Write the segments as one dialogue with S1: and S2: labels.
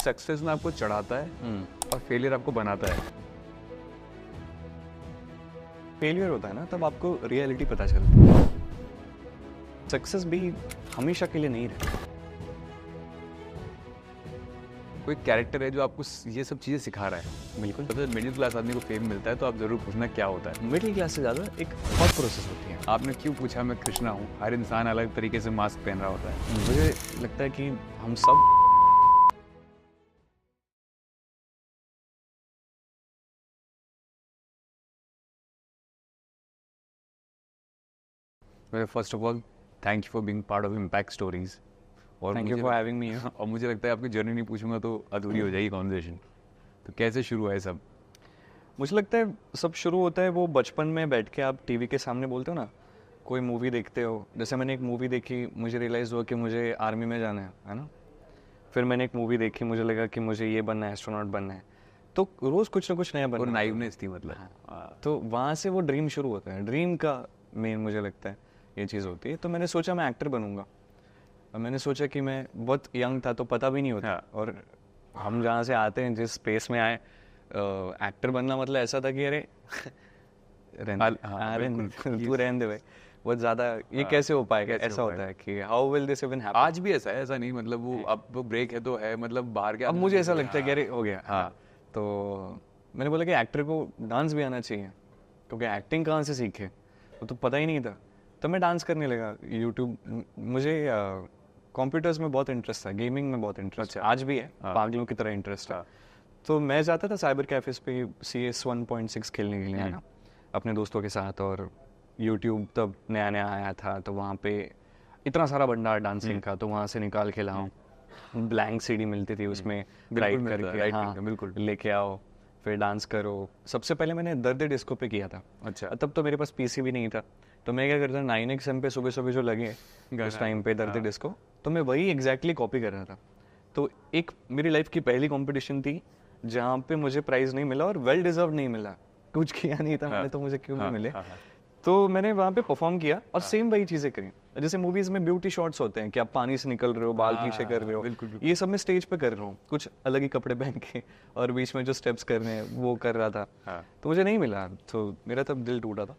S1: Success में आपको चढ़ाता है और फेलियर आपको बनाता है।
S2: फेलियर होता है ना, तब आपको रियलिटी पता चलती है। सक्सेस भी हमेशा के लिए नहीं रहता।
S1: कोई कैरेक्टर है जो आपको ये सब चीज़ें सिखा रहा है।
S2: बिल्कुल।
S1: तो मिडिल क्लास आदमी को फेम मिलता है तो आप ज़रूर पूछना क्या होता है।
S2: मिडिल क्लास से ज़्यादा एक थॉट प्रोसेस होती है।
S1: आपने क्यों पूछा मैं कृष्णा हूँ? हर इंसान अलग तरीके से मास्क पहन रहा होता है।
S2: मुझे लगता है कि हम सब
S1: first of all thank you for being part of impact stories. और
S2: thank you for having me.
S1: और मुझे लगता है आपकी जर्नी नहीं पूछूंगा तो अधूरी हो जाएगी कॉन्वर्सेशन। तो कैसे शुरू हुआ है सब?
S2: मुझे लगता है सब शुरू होता है वो बचपन में बैठ के आप टीवी के सामने बोलते हो ना, कोई मूवी देखते हो। जैसे मैंने एक मूवी देखी, मुझे रियलाइज़ हुआ कि मुझे आर्मी में जाना है ना। फिर मैंने एक मूवी देखी, मुझे लगा कि मुझे ये बनना है, एस्ट्रोनॉट बनना है। तो रोज़ कुछ ना कुछ नया बनना।
S1: और नाइवनेस थी मतलब।
S2: हाँ। तो वहाँ से वो ड्रीम शुरू होता है। ड्रीम का मेन मुझे लगता है ये चीज़ होती है। तो मैंने सोचा मैं एक्टर बनूंगा। और मैंने सोचा कि मैं बहुत यंग था तो पता भी नहीं होता।
S1: हाँ।
S2: और हम जहाँ से आते हैं, जिस स्पेस में आए, एक्टर बनना मतलब ऐसा था कि अरे तू रहने दे भाई, बहुत ज़्यादा ये कैसे हो पाएगा, ऐसा होता है कि how will this even happen.
S1: आज भी ऐसा है, ऐसा नहीं मतलब वो अब वो ब्रेक है तो है, मतलब बाहर के
S2: अब मुझे ऐसा लगता है कि अरे हो गया। हाँ। तो मैंने बोला कि एक्टर को डांस भी आना चाहिए, क्योंकि एक्टिंग कहाँ से सीखे वो तो पता ही नहीं था। तो मैं डांस करने लगा यूट्यूब। मुझे कंप्यूटर्स में बहुत इंटरेस्ट था, गेमिंग में बहुत इंटरेस्ट है, आज भी है, पागलों की तरह इंटरेस्ट है। तो मैं जाता था साइबर कैफेज पे CS 1.6 खेलने के लिए ना, अपने दोस्तों के साथ। और यूट्यूब तब नया नया आया था, तो वहाँ पे इतना सारा भंडार डांसिंग का, तो वहाँ से निकाल के लाऊं। ब्लैंक सीडी मिलती थी, उसमें राइट करके हाँ
S1: बिल्कुल
S2: लेके आओ, फिर डांस करो। सबसे पहले मैंने दर्द डिस्को पे किया था।
S1: अच्छा।
S2: तब तो मेरे पास पीसी भी नहीं था, तो मैं क्या करता था 9XM पे सुबह सुबह जो लगे उस टाइम पे दर्द डिस्को, तो मैं वही एग्जैक्टली कॉपी कर रहा था। तो एक मेरी लाइफ की पहली कंपटीशन थी जहाँ पे मुझे प्राइज नहीं मिला और वेल डिजर्व नहीं मिला। कुछ किया नहीं था मैंने, तो मुझे क्यों नहीं मिले। तो मैंने वहाँ पे परफॉर्म किया और सेम वही चीज़ें करी। जैसे मूवीज में ब्यूटी शॉट्स होते हैं कि आप पानी से निकल रहे हो, बाल पीछे कर रहे हो, ये सब मैं स्टेज पे कर रहा हूँ, कुछ अलग ही कपड़े पहन के, और बीच में जो स्टेप्स कर रहे हैं वो कर रहा था। तो मुझे नहीं मिला, तो मेरा तब दिल टूटा था।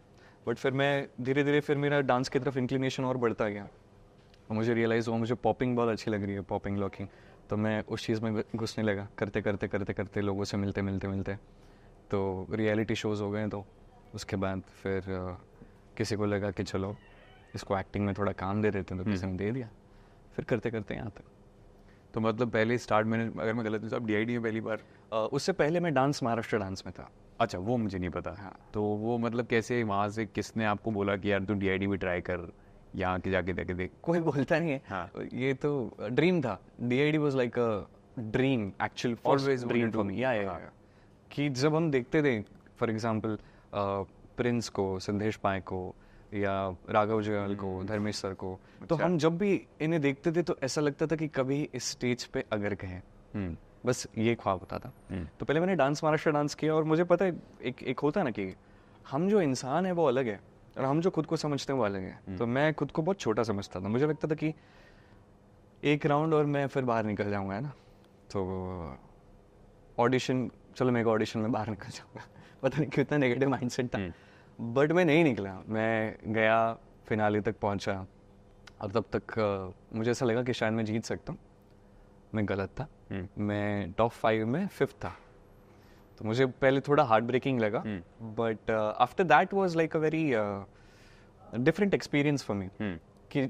S2: बट फिर मैं धीरे धीरे फिर मेरा डांस की तरफ इंक्लिनेशन और बढ़ता गया और मुझे रियलाइज़ हुआ मुझे पॉपिंग बहुत अच्छी लग रही है, पॉपिंग लॉकिंग। तो मैं उस चीज़ में घुसने लगा, करते करते करते करते लोगों से मिलते मिलते मिलते तो रियलिटी शोज़ हो गए। तो उसके बाद फिर किसी को लगा कि चलो इसको एक्टिंग में थोड़ा काम दे देते हैं, तो किसी ने दे दिया। फिर करते करते यहाँ तक।
S1: तो मतलब पहले स्टार्ट में, अगर मैं गलत हूँ तो आप DID में पहली बार?
S2: उससे पहले मैं डांस महाराष्ट्र डांस में था।
S1: अच्छा, वो मुझे नहीं पता।
S2: हाँ।
S1: तो वो मतलब कैसे, वहाँ से किसने आपको बोला कि यार तू DID भी ट्राई कर, यहाँ के जाके देखे देख?
S2: कोई बोलता नहीं है।
S1: हाँ।
S2: ये तो ड्रीम था। DID was like a dream, actual
S1: Always
S2: dream
S1: wanted
S2: for
S1: to-
S2: मी। या कि जब हम देखते थे फॉर एग्जांपल प्रिंस को, संदेश पाय को, या राघव जुयाल को, धर्मेश सर को, तो हम जब भी इन्हें देखते थे तो ऐसा लगता था कि कभी इस स्टेज पे अगर कहें, बस ये ख्वाब होता था। तो पहले मैंने डांस महाराष्ट्र डांस किया और मुझे पता है एक होता है ना कि हम जो इंसान है वो अलग है और हम जो खुद को समझते हैं वो अलग है। तो मैं खुद को बहुत छोटा समझता था, मुझे लगता था कि एक राउंड और मैं फिर बाहर निकल जाऊंगा, है ना। तो ऑडिशन, चलो मैं ऑडिशन में बाहर निकल जाऊंगा, पता नहीं क्यों इतना नेगेटिव माइंडसेट था। बट मैं नहीं निकला, मैं गया, फिनाले तक पहुंचा और तब तक मुझे ऐसा लगा कि शायद मैं जीत सकता हूँ। मैं गलत था। मैं टॉप 5 में 5th था। तो मुझे पहले थोड़ा हार्ट ब्रेकिंग लगा, but after that was like a very different experience for me. कि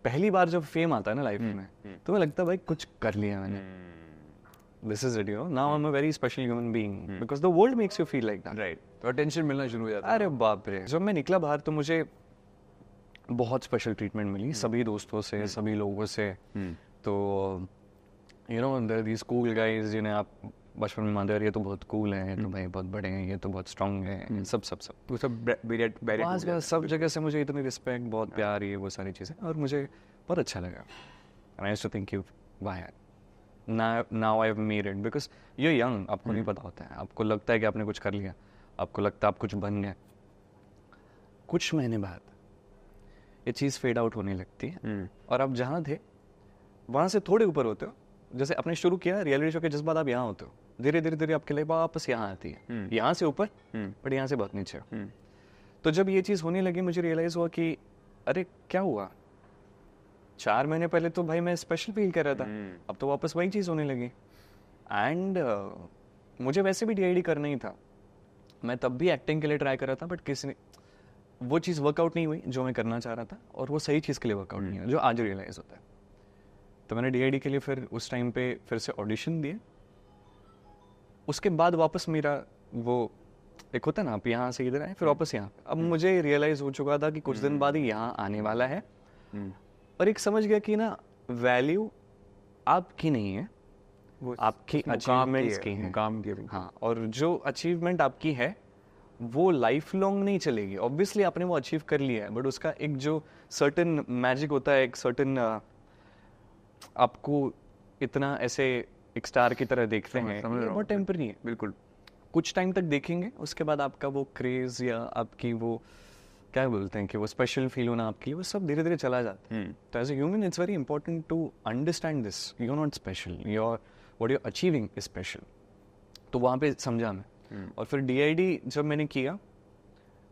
S2: पहली बार जब फेम आता है ना लाइफ में, तो मुझे लगता है भाई कुछ कर लिया मैंने। This is it, you know. Now I'm a very special human being because the world makes you feel like that.
S1: Right. तो अटेंशन मिलना शुरू हो जाता है।
S2: अरे बाप रे, जब मैं निकला बाहर तो मुझे बहुत स्पेशल ट्रीटमेंट मिली सभी दोस्तों से, सभी लोगों से। तो you know there these cool guys जिन्हें आप बचपन में मानते हो ये तो बहुत कूल है, ये तो भाई बहुत बड़े हैं, ये तो बहुत स्ट्रांग है, सब सब सब
S1: वो सब बैरियर
S2: सब जगह से मुझे इतनी रिस्पेक्ट, बहुत प्यार, ये वो सारी चीज़ें, और मुझे बहुत अच्छा लगा। I used to think you why now I've made it because you're young, आपको नहीं पता होता है, आपको लगता है कि आपने कुछ कर लिया, आपको लगता है आप कुछ बन गए। कुछ महीने बाद ये चीज़ फेड आउट होने लगती है और आप जहाँ थे वहाँ से थोड़े ऊपर होते हो जैसे आपने शुरू किया रियलिटी शो के जज्बात, आप यहाँ होते हो, धीरे धीरे धीरे आपके लिए वापस यहाँ आती है, यहाँ से ऊपर बट यहाँ से बहुत नीचे। तो जब ये चीज़ होने लगी मुझे रियलाइज़ हुआ कि अरे क्या हुआ, 4 महीने पहले तो भाई मैं स्पेशल फील कर रहा था, अब तो वापस वही चीज़ होने लगी। एंड मुझे वैसे भी डीआईडी करना ही था, मैं तब भी एक्टिंग के लिए ट्राई कर रहा था, बट किसी ने वो चीज़ वर्कआउट नहीं हुई जो मैं करना चाह रहा था, और वो सही चीज़ के लिए वर्कआउट नहीं हुआ जो आज रियलाइज़ होता है। तो मैंने डीआईडी के लिए फिर उस टाइम पे फिर से ऑडिशन दिए, उसके बाद वापस मेरा वो एक होता है ना, आप यहाँ से इधर आए फिर वापस यहाँ। अब मुझे रियलाइज़ हो चुका था कि कुछ दिन बाद ही यहाँ आने वाला है, और एक समझ गया कि ना वैल्यू आपकी नहीं है, वो आपकी अचीवमेंट्स की है,
S1: काम की।
S2: हाँ, और जो अचीवमेंट आपकी है वो लाइफ लॉन्ग नहीं चलेगी। ऑब्वियसली आपने वो अचीव कर लिया है, बट उसका एक जो सर्टेन मैजिक होता है, एक सर्टेन आपको इतना ऐसे एक स्टार की तरह देखते हैं, वो टेम्पररी है।
S1: बिल्कुल,
S2: कुछ टाइम तक देखेंगे, उसके बाद आपका वो क्रेज या आपकी वो क्या बोलते हैं कि वो स्पेशल फील होना आपकी, वो सब धीरे धीरे चला जाता है। तो as a human it's very important to understand this, you are not special, your what you are achieving is special. तो वहाँ पे समझा मैं। और फिर डीआईडी जब मैंने किया,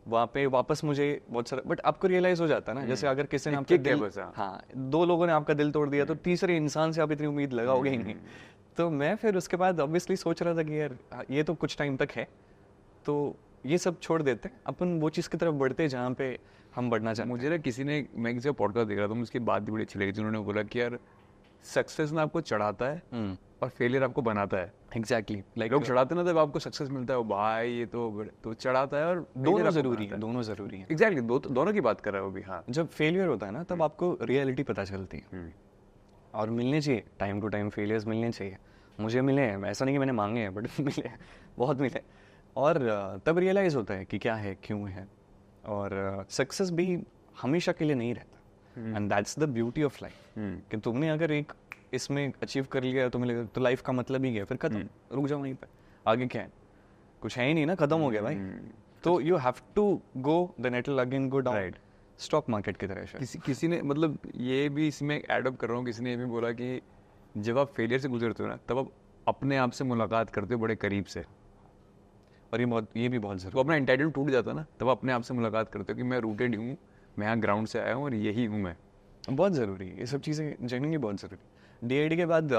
S2: वहाँ पे वापस मुझे बहुत सारा, बट आपको रियलाइज हो जाता है ना, जैसे अगर किसी ने आपका दिल, हाँ 2 लोगों ने आपका दिल तोड़ दिया, तो तीसरे इंसान से आप इतनी उम्मीद लगाओगे ही नहीं। तो मैं फिर उसके बाद ऑब्वियसली सोच रहा था कि यार ये तो कुछ टाइम तक है, तो ये सब छोड़ देते अपन वो चीज़ की तरफ बढ़ते जहाँ पे हम बढ़ना चाहते हैं।
S1: मुझे ना किसी ने, मैं किसी पॉडकास्ट देख रहा था, उसकी बात भी बड़ी अच्छी लगी, जिन्होंने बोला कि यार सक्सेस ना आपको चढ़ाता है और फेलियर आपको बनाता है।
S2: एग्जैक्टली, लाइक
S1: लोग चढ़ाते ना, तब आपको सक्सेस मिलता है, भाई ये तो चढ़ाता है, और
S2: दोनों जरूरी है, दोनों जरूरी है।
S1: एग्जैक्टली, दोनों की बात कर रहा है वो भी। हाँ,
S2: जब फेलियर होता है ना, तब आपको रियलिटी पता चलती है, और मिलने चाहिए, टाइम टू टाइम फेलियर्स मिलने चाहिए। मुझे मिले हैं, ऐसा नहीं कि मैंने मांगे हैं, बट मिले हैं, बहुत मिले। और तब रियलाइज़ होता है कि क्या है, क्यों है, और सक्सेस भी हमेशा के लिए नहीं रहता। And that's the beauty of life, कि तुमने अगर एक इसमें अचीव कर लिया तो मिलेगा, तो लाइफ का मतलब ही है, फिर खत्म, रुक जाओ वहीं पे, आगे क्या है, कुछ है ही नहीं ना, खत्म हो गया भाई। तो you have to go the net will again go down, stock market की तरह।
S1: किसी ने, मतलब ये भी इसमें एडअप कर रहा हूँ, किसी ने ये भी बोला कि जब आप फेलियर से गुजरते हो ना, तब आप अपने आप से मुलाकात करते हो बड़े करीब से,
S2: और ये भी बहुत ज़रूरी।
S1: तो अपना एंटाइटल टूट जाता है ना, तब अपने आप से मुलाकात करते हो कि मैं रूटेड हूँ, मैं यहाँ ग्राउंड से आया हूँ और यही हूँ मैं।
S2: बहुत ज़रूरी है ये सब चीज़ें, जेन्युइनली बहुत ज़रूरी। डीआईडी के बाद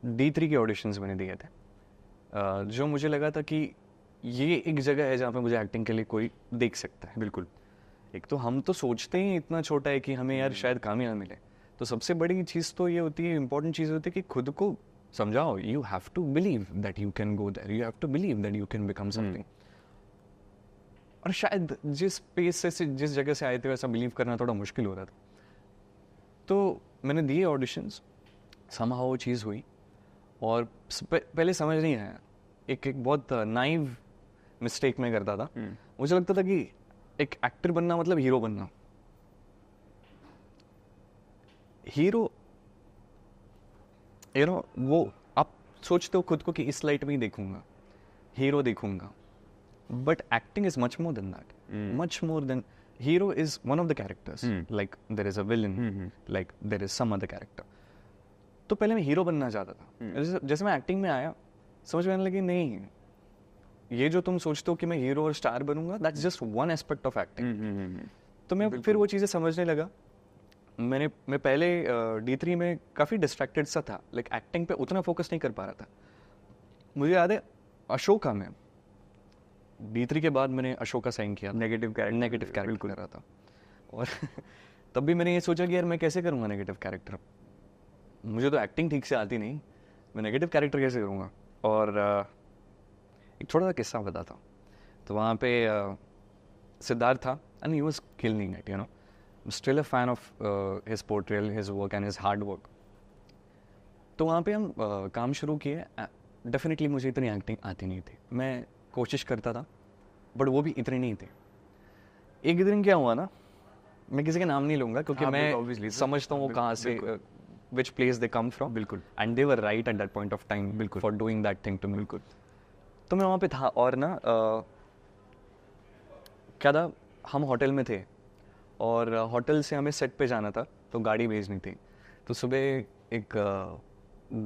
S2: D3 के ऑडिशंस मैंने दिए थे, जो मुझे लगा था कि ये एक जगह है जहाँ पे मुझे एक्टिंग के लिए कोई देख सकता है।
S1: बिल्कुल,
S2: एक तो हम तो सोचते ही इतना छोटा है कि हमें यार शायद काम ही ना मिले, तो सबसे बड़ी चीज़ तो ये होती है, इंपॉर्टेंट चीज़ होती है कि खुद को समझाओ, you have to believe that you can go there, you have to believe that you can become something. और शायद जिस पेस से जिस जगह से आए थे वैसा बिलीव करना थोड़ा मुश्किल हो रहा था। तो मैंने दिए ऑडिशंस, समहाउ वो चीज़ हुई, और पहले समझ नहीं आया, एक बहुत नाइव मिस्टेक में करता था। मुझे लगता था कि एक एक्टर बनना मतलब हीरो बनना। हीरो, यू नो, वो आप सोचते हो खुद को कि इस लाइट में ही देखूंगा, हीरो देखूंगा, but acting is much more than that, much more than hero is one of the characters, like there is a villain, like there is some other character. तो पहले मैं हीरो बनना चाहता था। जैसे मैं एक्टिंग में आया, समझ में आने लगी नहीं, ये जो तुम सोचते हो कि मैं हीरो और स्टार बनूंगा, that's just one aspect of acting. तो मैं फिर वो चीज़ें समझने लगा। मैं पहले D3 में काफ़ी डिस्ट्रैक्टेड सा था, लाइक एक्टिंग पे उतना फोकस नहीं कर पा रहा था। मुझे याद है अशोका में, D3 के बाद मैंने अशोका साइन किया, नेगेटिव कैरेक्टर कर रहा था, और तब भी मैंने ये सोचा कि यार मैं कैसे करूँगा नेगेटिव कैरेक्टर, मुझे तो एक्टिंग ठीक से आती नहीं, मैं नेगेटिव कैरेक्टर कैसे करूँगा। और एक छोटा सा किस्सा बताता हूँ। तो वहाँ पे सिद्धार्थ था, and he was killing it, you know, still a fan of his portrayal, his work and his hard work. तो वहाँ पे हम काम शुरू किए। डेफिनेटली मुझे इतनी एक्टिंग आती नहीं थी, मैं कोशिश करता था, बट वो भी इतने नहीं थे। एक दिन क्या हुआ ना, मैं किसी का नाम नहीं लूँगा क्योंकि मैं समझता हूँ वो कहाँ से, which place they come from,
S1: बिल्कुल,
S2: and they were right at that point of time, बिल्कुल, for doing that thing to me, बिल्कुल। तो मैं वहाँ पे था, और ना क्या था, हम होटल में थे, और होटल से हमें सेट पे जाना था, तो गाड़ी भेजनी थी। तो सुबह एक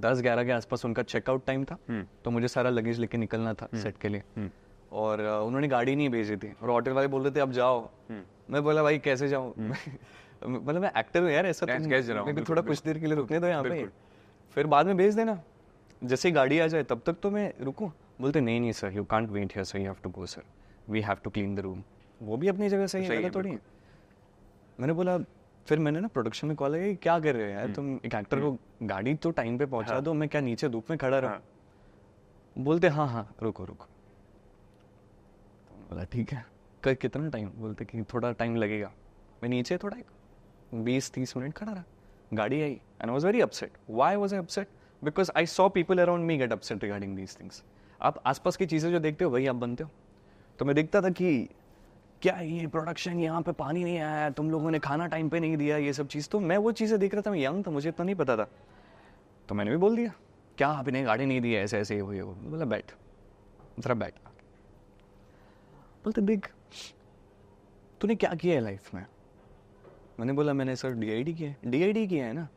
S2: 10-11 के आसपास उनका चेकआउट टाइम था, तो मुझे सारा लगेज लेके निकलना था सेट के लिए। और उन्होंने गाड़ी नहीं भेजी थी और होटल वाले बोल रहे थे अब जाओ। मैं बोला भाई कैसे जाऊँ मतलब मैं एक्टर हूँ यार, ऐसा
S1: कैसे जाऊँ?
S2: मेरे को थोड़ा कुछ देर के लिए रुकने दो यहाँ पे, फिर बाद में भेज देना, जैसे ही गाड़ी आ जाए तब तक तो मैं रुकूँ। बोलते नहीं नहीं sir, you can't wait here sir, you have to go sir, we have to clean the room. वो भी अपनी जगह सही है, थोड़ी। मैंने बोला, फिर मैंने ना प्रोडक्शन में कॉल किया, क्या कर रहे हो यार तुम, एक एक्टर को गाड़ी तो टाइम पे पहुंचा दो, मैं क्या नीचे धूप में खड़ा रहूं? बोलते हाँ हाँ रुको रुको। बोला ठीक है, कितना टाइम? बोलते कि थोड़ा टाइम लगेगा। मैं नीचे थोड़ा 20-30 मिनट खड़ा रहा, गाड़ी आई and I was very upset. Why was I upset? Because I saw people around me get upset regarding these things. आप आसपास की चीज़ें जो देखते हो वही आप बनते हो। तो मैं देखता था कि क्या ये प्रोडक्शन, यहाँ पे पानी नहीं आया, तुम लोगों ने खाना टाइम पे नहीं दिया, ये सब चीज़। तो मैं वो चीज़ें देख रहा था, मैं यंग था, मुझे इतना नहीं पता था, तो मैंने भी बोल दिया क्या आपने गाड़ी नहीं दी है, ऐसे ऐसे ये वो। बोला बैठ, जरा बैठ। बोलते देख तूने क्या किया है लाइफ में? मैंने बोला मैंने सर DID किया है। DID किया है ना?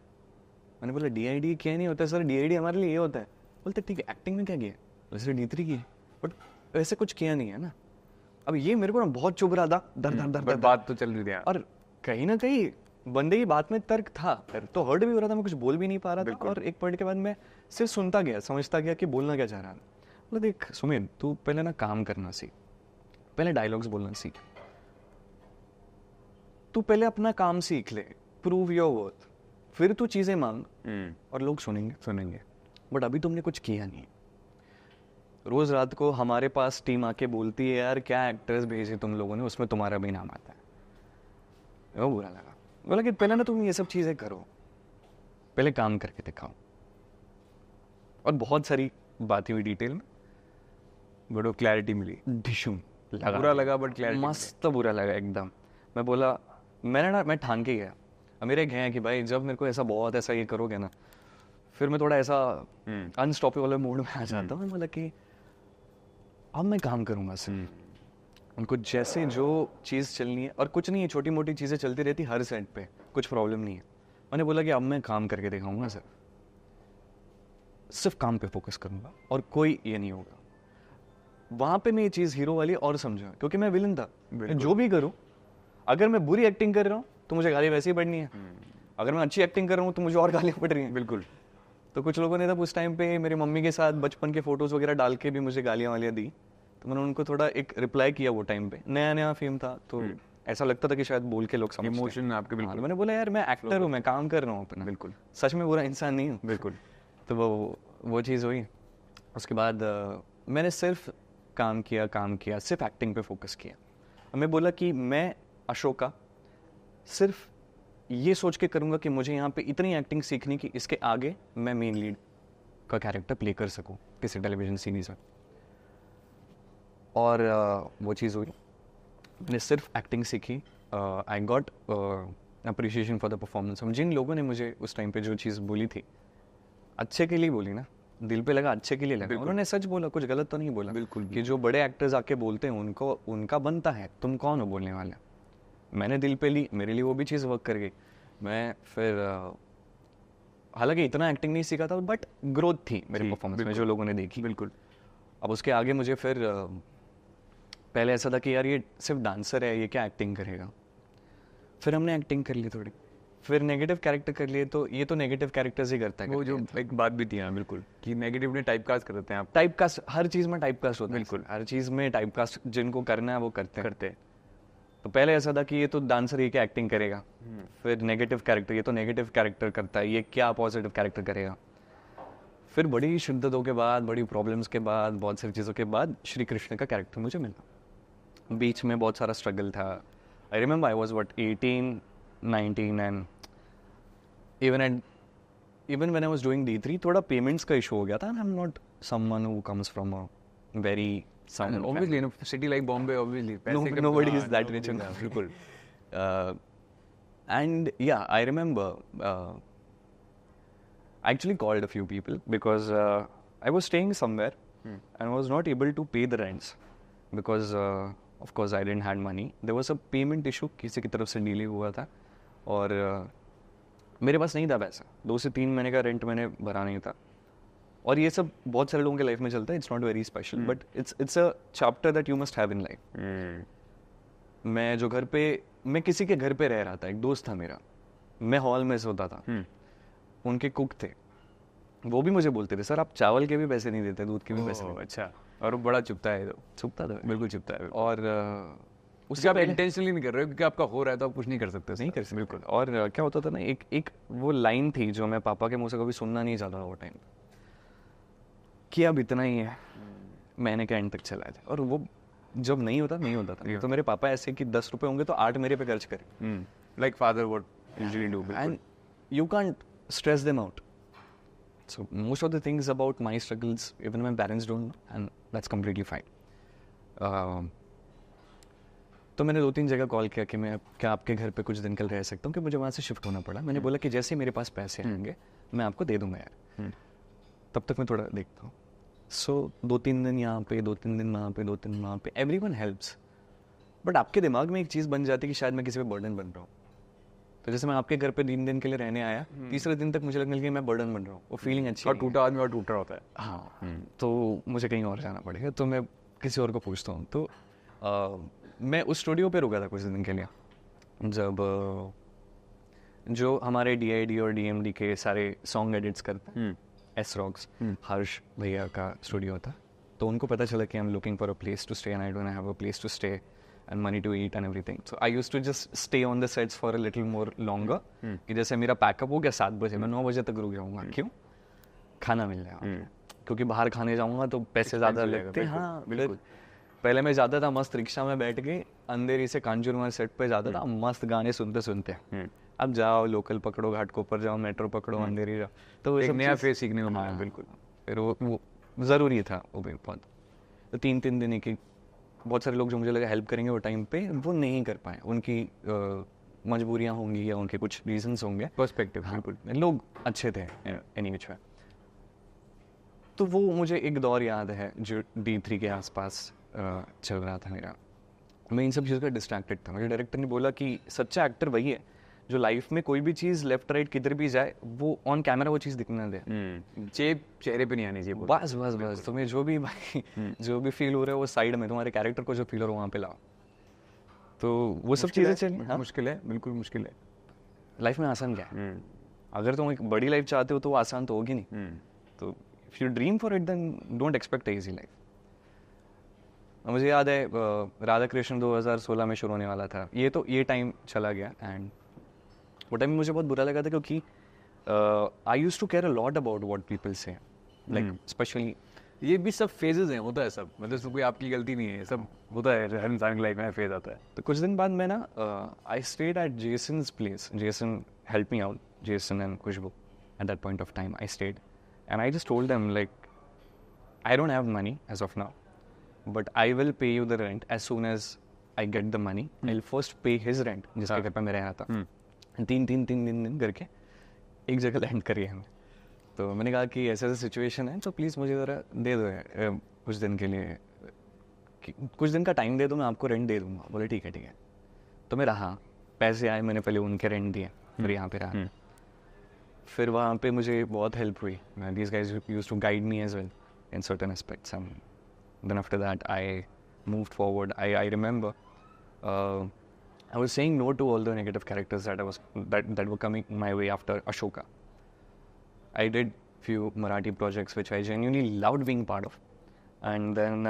S2: मैंने बोला DID क्या नहीं होता सर, DID हमारे लिए ये होता है। बोलते ठीक है, एक्टिंग में क्या किया? वैसे D3 की है, बट वैसे कुछ किया नहीं है ना। अब ये मेरे को ना बहुत चुभ रहा था, दर दर दर दर
S1: बात तो चल रही थी
S2: और कहीं ना कहीं बंदे की बात में तर्क था, तो हर्ट भी हो रहा था, मैं कुछ बोल भी नहीं पा रहा था। और एक पॉइंट के बाद मैं सिर्फ सुनता गया, समझता गया कि बोलना क्या चाह रहा है। बोला देख सुमित, तू पहले ना काम करना सीख, पहले डायलॉग्स बोलना सीख, तू पहले अपना काम सीख ले, प्रूव योर वर्थ, फिर तू चीजें मांग और लोग सुनेंगे। बट अभी तुमने कुछ किया नहीं। रोज रात को हमारे पास टीम आके बोलती है यार क्या एक्टर्स भेजे तुम लोगों ने, उसमें तुम्हारा भी नाम आता है। वो बुरा लगा। बोला कि पहले ना तुम ये सब चीजें करो, पहले काम करके दिखाओ। और बहुत सारी बातें हुई डिटेल में,
S1: बड़ो क्लैरिटी मिली।
S2: डिशुम लगा,
S1: बुरा लगा बट क्लैरिटी
S2: मस्त बुरा लगा एकदम। मैं बोला मैं ठान के गया। अब मेरे एक है कि भाई जब मेरे को ऐसा बहुत ऐसा ये करोगे ना, फिर मैं थोड़ा ऐसा अनस्टॉपेबल मूड में आ जाता हूँ। मैं बोला कि अब मैं काम करूंगा सिर्फ, उनको जैसे जो चीज़ चलनी है, और कुछ नहीं है, छोटी मोटी चीज़ें चलती रहती हर सेट पे, कुछ प्रॉब्लम नहीं है। मैंने बोला कि अब मैं काम करके दिखाऊंगा सर, सिर्फ काम पे फोकस करूंगा और कोई ये नहीं होगा। वहां पे मैं ये चीज़ हीरो वाली और समझा, क्योंकि मैं विलन था। मैं जो भी करूं, अगर मैं बुरी एक्टिंग कर रहा हूँ तो मुझे गाली वैसे ही पड़नी है, अगर मैं अच्छी एक्टिंग कर रहा हूँ तो मुझे और गालियाँ पड़ रही हैं।
S1: बिल्कुल।
S2: तो कुछ लोगों ने तब उस टाइम पे मेरी मम्मी के साथ बचपन के फोटोज़ वगैरह डाल के भी मुझे गालियाँ वालियाँ दी। तो मैंने उनको थोड़ा एक रिप्लाई किया। वो टाइम पे नया नया फेम था, तो ऐसा लगता था कि शायद बोल के लोग समझते हैं।
S1: इमोशन आपके बिल्कुल।
S2: मैंने बोला यार मैं एक्टर हूँ, मैं काम कर रहा हूँ अपना,
S1: बिल्कुल
S2: सच में बुरा इंसान नहीं हूँ।
S1: बिल्कुल।
S2: तो वो चीज़ हुई। उसके बाद मैंने सिर्फ काम किया, सिर्फ एक्टिंग पे फोकस किया। और मैं बोला कि मैं अशोका सिर्फ ये सोच के करूँगा कि मुझे यहाँ पे इतनी एक्टिंग सीखनी कि इसके आगे मैं मेन लीड का कैरेक्टर प्ले कर सकूँ किसी टेलीविजन सीरीज में। और वो चीज़ हुई, मैंने सिर्फ एक्टिंग सीखी। I got appreciation for the performance. जिन लोगों ने मुझे उस टाइम पे जो चीज़ बोली थी, अच्छे के लिए बोली ना, दिल पे लगा, अच्छे के लिए लगा। उन्होंने सच बोला, कुछ गलत तो नहीं बोला।
S1: बिल्कुल
S2: कि जो बड़े एक्टर्स आके बोलते हैं उनको उनका बनता है, तुम कौन हो बोलने वाले। मैंने दिल पे ली, मेरे लिए वो भी चीज़ वर्क कर गई। मैं फिर हालांकि इतना एक्टिंग नहीं सीखा था, बट ग्रोथ थी मेरे परफॉर्मेंस में जो लोगों ने देखी।
S1: बिल्कुल।
S2: अब उसके आगे मुझे फिर पहले ऐसा था कि यार ये सिर्फ डांसर है, ये क्या एक्टिंग करेगा। फिर हमने एक्टिंग कर ली थोड़ी, फिर नेगेटिव कैरेक्टर कर लिए। तो ये तो नेगेटिव कैरेक्टर्स ही करता है।
S1: वो जो एक बात भी थी यहाँ बिल्कुल कि नेगेटिव ने टाइप कास्ट कर देते हैं आप।
S2: टाइप कास्ट, हर चीज़ में टाइप कास्ट होता है।
S1: बिल्कुल,
S2: हर चीज़ में टाइप कास्ट जिनको करना है वो करते हैं। तो पहले ऐसा था कि ये तो डांसर, ये क्या एक्टिंग करेगा। फिर नेगेटिव कैरेक्टर, ये तो नेगेटिव कैरेक्टर करता है, ये क्या पॉजिटिव कैरेक्टर करेगा। फिर बड़ी शिद्दतों के बाद, बड़ी प्रॉब्लम्स के बाद, बहुत सारी चीज़ों के बाद श्री कृष्ण का कैरेक्टर मुझे मिला। बीच में बहुत सारा स्ट्रगल था। I remember I was 18, 19 and even when I was doing D3, थोड़ा पेमेंट्स का इशू हो गया था। and I'm not someone who comes from a very sound
S1: obviously in a city like Bombay, obviously
S2: nobody is that rich.
S1: बिल्कुल।
S2: And yeah, I remember I actually called a few people because I was staying somewhere and I was not able to pay the rents because of course I didn't had money. There was a payment issue, किसी की तरफ से delay हुआ था। और मेरे पास नहीं था पैसा, 2 से 3 महीने का रेंट मैंने भरा नहीं था। और ये सब बहुत सारे लोगों के लाइफ में चलता है, it's not very special but it's a chapter that you must have in life. मैं किसी के घर पे रह रहा था, एक दोस्त था मेरा, मैं हॉल में सोता था, उनके कुक थे, वो भी मुझे बोलते थे सर आप चावल के भी पैसे नहीं देते, दूध के भी पैसे नहीं
S1: अच्छा, और वो बड़ा चुभता है, तो
S2: छुपता था
S1: बिल्कुल चुभता है।
S2: और
S1: उससे आप इंटेंशनली नहीं कर रहे हो क्योंकि आपका हो रहा है तो आप कुछ नहीं कर सकते,
S2: नहीं कर सकते बिल्कुल। और क्या होता था ना, एक वो लाइन थी जो मैं पापा के मुंह से कभी सुनना नहीं चाहता था वो टाइम, कि अब इतना ही है, मैंने क्या एंड तक चलाया था। और वो जब नहीं होता था, तो मेरे पापा ऐसे कि 10 रुपए होंगे तो 8 मेरे पे खर्च करें,
S1: like father what usually do,
S2: and you can't stress them out. So most of the things about my struggles, even my parents don't know, and that's completely fine. तो मैंने 2-3 जगह कॉल किया कि मैं क्या आपके घर पे कुछ दिन कल रह सकता हूँ, कि मुझे वहाँ से शिफ्ट होना पड़ा। मैंने बोला कि जैसे मेरे पास पैसे आएंगे मैं आपको दे दूंगा यार, तब तक मैं थोड़ा देखता हूँ। सो 2-3 दिन यहाँ पे, 2-3 दिन वहाँ पे, 2-3 वहाँ पे, एवरीवन हेल्प्स। बट आपके दिमाग में एक चीज़ बन जाती है कि शायद मैं किसी पे बर्डन बन रहा हूँ। तो जैसे मैं आपके घर पे 3 दिन के लिए रहने आया, तीसरे दिन तक मुझे लगने लगी मैं बर्डन बन रहा हूँ, वो फीलिंग अच्छी
S1: और टूटा आदमी और टूट रहा होता है।
S2: हाँ, तो मुझे कहीं और जाना पड़ेगा, तो मैं किसी और को पूछता हूँ। तो मैं उस स्टूडियो पे रुका था कुछ दिन के लिए, जब जो हमारे DID और DMD के सारे सॉन्ग एडिट्स करते हैं, एस रॉक्स, हर्ष भैया का स्टूडियो था। तो उनको पता चला कि I am looking for a place to stay and I don't have a place to stay and money to eat and everything. So I used to just stay on the sets for a little more longer. कि जैसे मेरा pack up हो गया 7 बजे, मैं 9 बजे तक रुक जाऊंगा। क्यों? खाना मिल जाएगा, क्योंकि बाहर खाने जाऊंगा तो पैसे ज़्यादा लगते हैं। हाँ बिल्कुल। पहले मैं जाता था मस्त रिक्शा में बैठ के, अंधेरी से कांजूरमार्ग सेट पे जाता था, मस्त गाने सुनते सुनते। अब जाओ लोकल पकड़ो, घाटकोपर जाओ, मेट्रो पकड़ो, अंधेरी जाओ, तो
S1: एक नया फेस सीखने को मिला।
S2: हाँ बिल्कुल। फिर वो ज़रूरी था वो भी बहुत। तो 3-3 दिन की बहुत सारे लोग जो मुझे लगा हेल्प करेंगे वो टाइम पे, वो नहीं कर पाए, उनकी मजबूरियाँ होंगी या उनके कुछ रीजंस होंगे।
S1: पर्सपेक्टिव बिल्कुल।
S2: लोग अच्छे थे एनी विच वे। तो वो मुझे एक दौर याद है जो D3 के आसपास चल रहा था मेरा। मैं इन सब चीज़ों का डिस्ट्रैक्टेड था। मुझे डायरेक्टर ने बोला कि सच्चा एक्टर वही है जो लाइफ में कोई भी चीज़ लेफ्ट राइट किधर भी जाए, वो ऑन कैमरा वो चीज़ दिखना दे,
S1: चेप चेहरे पे नहीं आनी चाहिए।
S2: बस बस बस तुम्हें जो भी जो भी फील हो रहा है वो साइड में, तुम्हारे कैरेक्टर को जो फील हो रहा है वहाँ पे लाओ। तो वो सब चीज़ें चली।
S1: मुश्किल है, बिल्कुल मुश्किल है।
S2: लाइफ में आसान क्या है? अगर तुम एक बड़ी लाइफ चाहते हो तो वो आसान तो होगी नहीं। तो if you dream for it then don't expect easy life. मुझे याद है राधा कृष्ण 2016 में शुरू होने वाला था। ये टाइम चला गया एंड वो टाइम मुझे बहुत बुरा लगा था, क्योंकि I used to care a lot about what people say, like specially
S1: ये भी सब फेजेस हैं, होता है सब, मतलब इसमें कोई आपकी गलती नहीं है, सब होता है, हर इंसान की लाइफ में फेज आता है।
S2: तो कुछ दिन बाद मैं ना I stayed at Jason's place, Jason help me out, Jason and Khushbu at that point of time I stayed and I just told them like I don't have money as of now, but I will pay you the rent as soon as I get the money. I will first pay his rent, जिसके घर पे मैं रह रहा था। 3 करके एक जगह लैंड करी हमें। तो मैंने कहा कि ऐसा सिचुएशन है तो प्लीज़ मुझे ज़रा दे दो कुछ दिन के लिए, कुछ दिन का टाइम दे दो, मैं आपको रेंट दे दूंगा। बोले ठीक है। तो मैं रहा, पैसे आए, मैंने पहले उनके रेंट दिए, फिर यहाँ पे रहा। फिर वहाँ पे मुझे बहुत हेल्प हुई। These guys used to guide me as well in certain aspects. Then after that I moved forward. I remember I was saying no to all the negative characters that were coming my way after Ashoka. I did few Marathi projects which I genuinely loved being part of. And then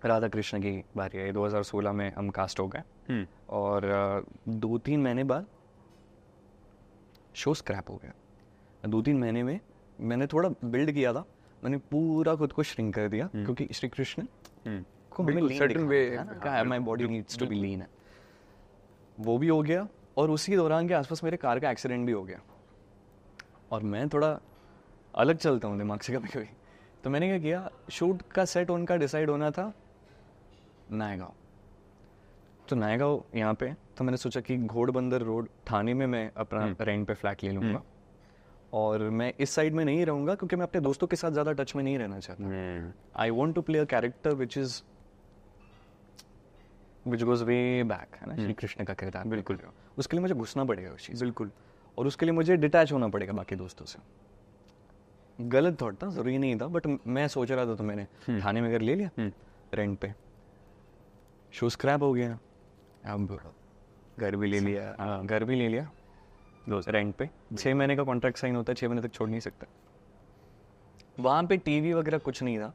S2: Radha Krishna की बारी आई। 2016 में हम cast हो गए और 2-3 महीने बाद show scrap हो गया। 2-3 महीने में मैंने थोड़ा बिल्ड किया था, मैंने पूरा खुद को श्रिंक कर दिया, क्योंकि श्री कृष्ण को हमें lean my body needs to be lean है। वो भी हो गया और उसी दौरान के आसपास मेरे कार का एक्सीडेंट भी हो गया। और मैं थोड़ा अलग चलता हूँ दिमाग से कभी। तो मैंने क्या किया, शूट का सेट उनका डिसाइड होना था नायगांव। तो नायगांव यहाँ पे, तो मैंने सोचा कि घोड़बंदर रोड थाने में मैं अपना रेंट पे फ्लैट ले लूँगा और मैं इस साइड में नहीं रहूँगा, क्योंकि मैं अपने दोस्तों के साथ ज़्यादा टच में नहीं रहना चाहता। I want to play a character which goes way back, है ना, श्री कृष्ण का किरदार। बिल्कुल, उसके लिए मुझे घुसना पड़ेगा उस चीज़।
S1: बिल्कुल।
S2: और उसके लिए मुझे डिटैच होना पड़ेगा बाकी दोस्तों से। गलत थॉट था, ज़रूरी नहीं था, बट मैं सोच रहा था तो मैंने थाने में घर ले लिया रेंट पे। शो स्क्रैप हो गया, अब
S1: घर भी ले लिया।
S2: हाँ घर भी ले लिया रेंट पे। 6 महीने का कॉन्ट्रैक्ट साइन होता है, 6 महीने तक छोड़ नहीं सकता। वहाँ पे टीवी वगैरह कुछ नहीं था,